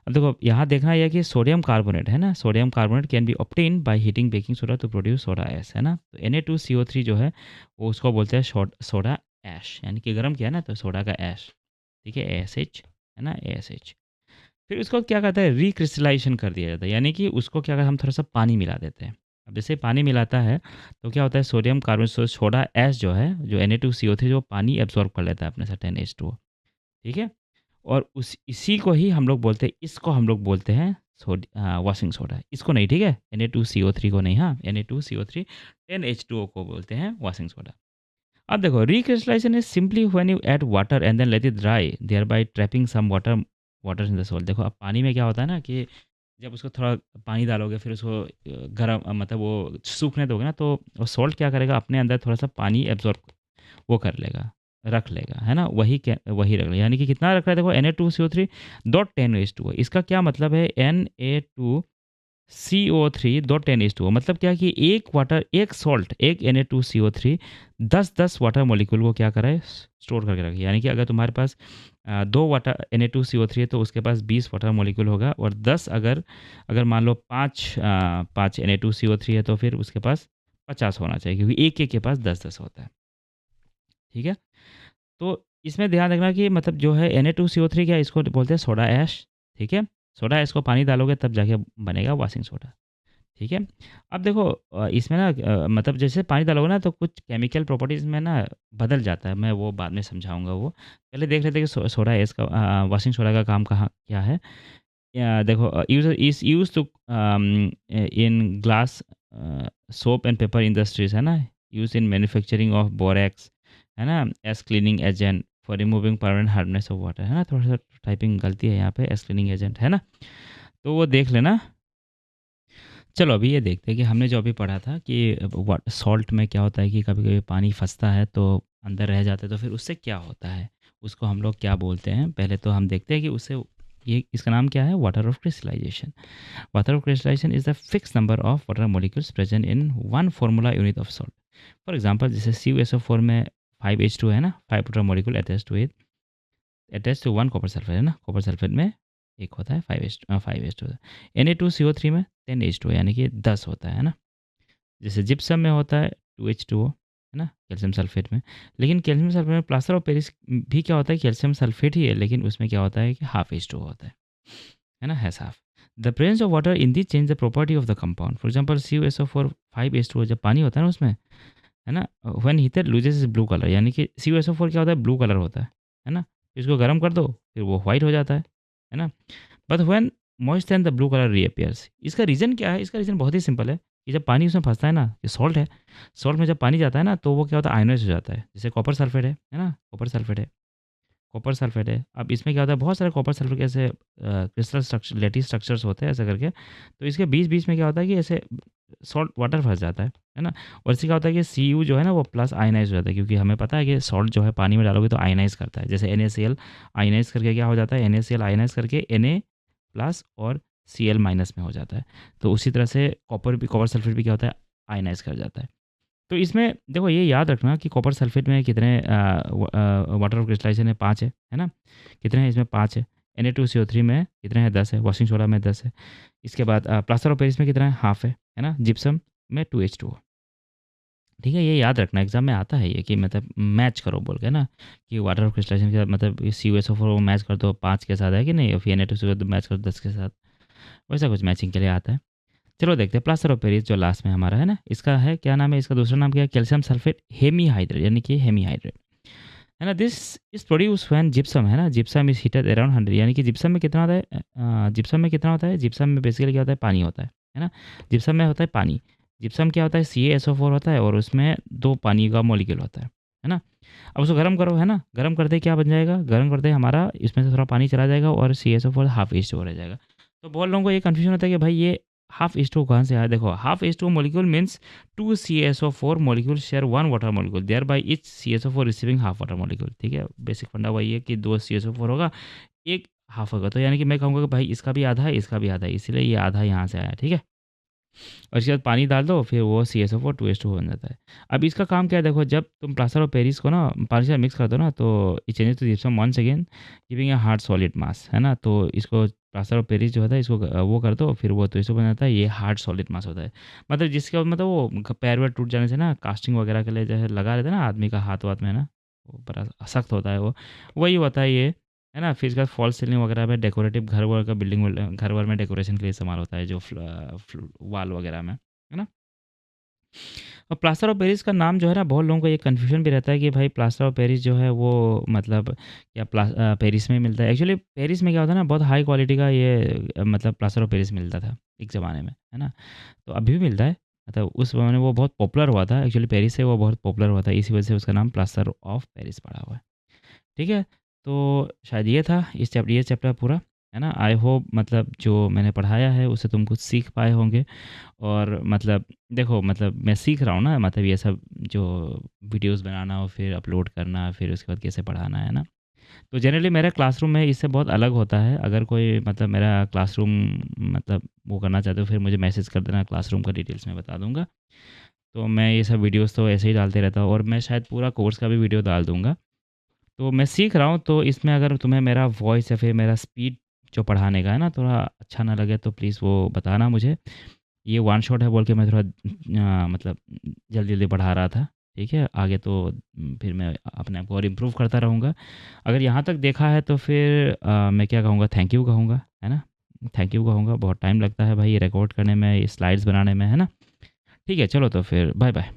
अब देखो यहाँ देखना यह कि सोडियम कार्बोनेट है ना, sodium carbonate can be obtain by heating baking soda to produce soda ash, है ना। तो Na2CO3 जो है वो उसको बोलते हैं सोडा ऐश, यानी कि गर्म किया ना तो सोडा का ऐश, ठीक है, ASH, है ना, ASH। फिर उसको क्या कहता है, रिक्रिस्टलाइजेशन कर दिया जाता है, यानी कि उसको क्या कहते हैं, हम थोड़ा सा पानी मिला देते हैं। अब जैसे पानी मिलाता है तो क्या होता है, सोडियम कार्बोनेट सोडा ऐश जो है, जो Na2CO3 जो पानी एब्जॉर्ब कर लेता है अपने साथ 10H2O, ठीक है। और उस इसी को ही हम लोग बोलते हैं, इसको हम लोग बोलते हैं वॉशिंग सोडा, इसको नहीं, ठीक है, Na2CO3 को नहीं, हाँ, Na2CO3 10H2O को बोलते हैं वॉशिंग सोडा। अब देखो recrystallization is simply when you add water and then let it dry thereby trapping some water in the salt. देखो अब पानी में क्या होता है ना कि जब उसको थोड़ा पानी डालोगे, फिर उसको गर्म मतलब वो सूखने दोगे ना, तो वो सॉल्ट क्या करेगा, अपने अंदर थोड़ा सा पानी एब्जॉर्ब वो कर लेगा, रख लेगा, है ना, वही रख लेगा, यानी कि कितना रख रहा है, देखो Na2CO3 डॉट 10H2O। इसका क्या मतलब है, Na2CO3 डॉट 10H2O मतलब क्या कि एक सॉल्ट, एक Na2CO3 10 वाटर मॉलिक्यूल को क्या करे, स्टोर करके रखे। यानी कि अगर तुम्हारे पास 2 वाटर Na2CO3 है तो उसके पास 20 वाटर मॉलिक्यूल होगा, और 10 अगर मान लो 5 Na2CO3 है तो फिर उसके पास 50 होना चाहिए, क्योंकि एक के पास 10-10 होता है, ठीक है। तो इसमें ध्यान रखना कि मतलब जो है Na2CO3 क्या, इसको बोलते हैं सोडा ऐश, ठीक है। सोडा ऐश को पानी डालोगे तब जाके बनेगा वॉशिंग सोडा, ठीक है। अब देखो इसमें ना मतलब जैसे पानी डालोगे ना तो कुछ केमिकल प्रॉपर्टीज़ में ना बदल जाता है, मैं वो बाद में समझाऊँगा वो। पहले देख लेते हैं कि सोडा ऐश का वॉशिंग सोडा का काम कहाँ क्या है? देखो use is used to in glass soap and paper industries है ना? Use in manufacturing of borax है ना? As cleaning agent for removing permanent hardness of water है ना? थोड़ा-सा टाइपिंग गलती है यहाँ पे एज़ क्लीनिंग एजेंट है ना? तो वो देख लेना। चलो अभी ये देखते हैं कि हमने जो अभी पढ़ा था कि वाट सॉल्ट में क्या होता है कि कभी-कभी पानी फँसता है तो अंदर रह जाता है, तो फिर उससे क्या होता है? उसको हम लोग क्या बोलते हैं? पहले तो हम देखते हैं कि उससे ये इसका नाम क्या है? Water of crystallisation. Water of crystallisation is the fixed number of water molecules present in one formula unit of salt. For example जैसे CuSO4 में 5H2 है ना? 5 water molecule attached to 1 copper sulphate है ना? कॉपर सल्फेट में एक होता है 5H2 Na2CO3 में 10H2 यानी कि 10 होता है ना? जैसे जिप्सम में होता है 2H2O है ना? कैल्शियम सल्फेट में। लेकिन कैल्शियम सल्फेट में प्लास्टर ऑफ पेरिस भी क्या होता है कैल्शियम सल्फेट ही है, लेकिन उसमें क्या होता है कि हाफ H2O होता है ना? Has half. The presence of water in this change the property of the compound. For example CuSO4 5H2O जब पानी होता है ना उसमें, है ना? When heated loses is blue colour यानी कि CuSO4 क्या होता है ब्लू कलर होता है ना? इसको गर्म कर दो फिर वो व्हाइट हो जाता है ना? But when moist then the blue colour reappears. इसका रीज़न क्या है? इसका रीज़न बहुत ही सिंपल है कि जब पानी उसमें फँसता है ना, ये सॉल्ट है, सॉल्ट में जब पानी जाता है ना तो वो क्या होता है आयनाइज़ हो जाता है। जैसे कॉपर सल्फेट है ना? कॉपर सल्फेट है। अब इसमें क्या होता है बहुत सारे कॉपर सल्फेट के ऐसे क्रिस्टल लैटिस स्ट्रक्चर्स होते हैं ऐसे करके। तो इसके बीच-बीच में क्या होता है कि ऐसे सॉल्ट वाटर फँस जाता है ना? और इससे क्या होता है कि Cu जो है ना वो प्लस आयनाइज़ हो जाता है क्योंकि हमें पता है कि सॉल्ट जो है पानी में डालोगे तो आयनाइज़ करता है। जैसे NaCl आयनाइज़ करके क्या हो जाता है NaCl आयनाइज़ करके Na प्लस और Cl माइनस में हो जाता है। तो उसी तरह से कॉपर सल्फेट भी क्या होता है आयनाइज़ कर जाता है। तो इसमें देखो ये याद रखना कि कॉपर सल्फेट में कितने वाटर ऑफ क्रिस्टलाइजेशन है 5 है ना? कितने हैं इसमें 5 है। Na2CO3 में कितने हैं 10 है, वॉशिंग सोडा में 10 है। इसके बाद प्लास्टर ऑफ पेरिस में कितना है हाफ है ना? जिप्सम में 2H2O। ठीक है? ये याद रखना एग्ज़ाम में आता है ये कि मतलब मैच करो बोल के ना कि वाटर ऑफ क्रिस्टलाइजेशन के साथ मतलब CuSO4 को मैच कर दो 5 के साथ है कि नहीं और फिर Na2CO मैच कर दो 10 के साथ। वैसा कुछ मैचिंग के लिए आता है। चलो देखते हैं प्लास्टर ऑफ पेरिस जो लास्ट में हमारा है ना, इसका है क्या नाम है इसका दूसरा नाम क्या है? कैल्शियम सल्फेट हेमीहाइड्रेट यानी कि हेमीहाइड्रेट, है ना? This is produce when gypsum है ना, जिप्सम इज़ हीटेड अराउंड 100 यानी कि जिप्सम में कितना होता है जिप्सम में कितना होता है? जिप्सम में बेसिकली क्या होता है? पानी होता है ना? जिप्सम में होता है पानी। जिप्सम क्या होता है? CaSO4 होता है और उसमें 2 पानी का मॉलिक्यूल होता है ना? अब उसको गर्म करो है ना? गर्म करते ही क्या बन जाएगा? गर्म करते ही हमारा इसमें से थोड़ा पानी चला जाएगा और CaSO4 हाफ H2O रह जाएगा। तो बहुत लोगों को ये कन्फ्यूजन होता है कि भाई ये हाफ H2O कहाँ से आया? देखो half H2O molecule means 2 CaSO4 molecule share 1 water molecule thereby each CaSO4 receiving half water molecule. ठीक है? बेसिक फंडा वही है कि 2 CaSO4 होगा, 1 हाफ होगा। तो यानी कि मैं कहूँगा कि भाई इसका भी आधा है, इसका भी आधा है, इसीलिए ये आधा यहाँ से आया। ठीक है? और इसके बाद पानी डाल दो फिर वो CaSO4 2H2O बन जाता है। अब इसका काम क्या है देखो जब तुम प्लास्टर ऑफ पेरिस को ना पानी से मिक्स कर दो ना तो it changes to gypsum once again giving a hard solid mass है ना? तो इसको प्लास्टर ऑफ पेरिस जो होता है इसको वो कर दो फिर वो 2H2O बन जाता है, ये हार्ड सॉलिड मास होता है। मतलब जिसके मतलब वो पैर वैर टूट जाने से ना कास्टिंग वगैरह के लिए जैसे लगा रहता है ना आदमी का हाथ-वाथ में है ना, वो बड़ा सख्त होता है वो, वही होता है ये, है ना? फिर इसके बाद फॉल्स सीलिंग वगैरह में डेकोरेटिव घर-वर का घर-वर में डेकोरेशन के लिए इस्तेमाल होता है जो वॉल वगैरह में, है ना? और प्लास्टर ऑफ पेरिस का नाम जो है ना बहुत लोगों को ये कन्फ्यूजन भी रहता है कि भाई प्लास्टर ऑफ पेरिस जो है वो मतलब क्या पेरिस में ही मिलता है। एक्चुअली पेरिस में क्या होता है ना बहुत हाई क्वालिटी का ये मतलब प्लास्टर ऑफ पेरिस मिलता था एक ज़माने में, है ना? तो अभी भी मिलता है, मतलब उस ज़माने में वो बहुत पॉपुलर हुआ था एक्चुअली पेरिस से वो बहुत पॉपुलर हुआ था, इसी वजह से उसका नाम प्लास्टर ऑफ पेरिस पड़ा हुआ है। ठीक है? तो शायद ये था ये चैप्टर पूरा, है ना? आई होप मतलब जो मैंने पढ़ाया है उससे तुम कुछ सीख पाए होंगे और मतलब देखो मतलब मैं सीख रहा हूँ ना मतलब ये सब जो वीडियोज़ बनाना और फिर अपलोड करना, फिर उसके बाद कैसे पढ़ाना है ना? तो जनरली मेरा क्लासरूम में इससे बहुत अलग होता है। अगर कोई मतलब मेरा क्लासरूम मतलब वो करना चाहते हो फिर मुझे मैसेज कर देना, क्लासरूम का डिटेल्स मैं बता दूँगा। तो मैं ये सब वीडियोज़ तो ऐसे ही डालते रहता हूँ और मैं शायद पूरा कोर्स का भी वीडियो डाल दूँगा। तो मैं सीख रहा हूँ तो इसमें अगर तुम्हें मेरा वॉइस या फिर मेरा स्पीड जो पढ़ाने का है ना थोड़ा अच्छा ना लगे तो प्लीज़ वो बताना मुझे। ये वन शॉट है बोल के मैं थोड़ा मतलब जल्दी-जल्दी पढ़ा रहा था, ठीक है? आगे तो फिर मैं अपने आप को और इम्प्रूव करता रहूँगा। अगर यहाँ तक देखा है तो फिर मैं क्या कहूँगा थैंक यू कहूँगा, है ना? थैंक यू कहूँगा, बहुत टाइम लगता है भाई ये रिकॉर्ड करने में, ये स्लाइड्स बनाने में, है ना? ठीक है, चलो तो फिर बाय बाय।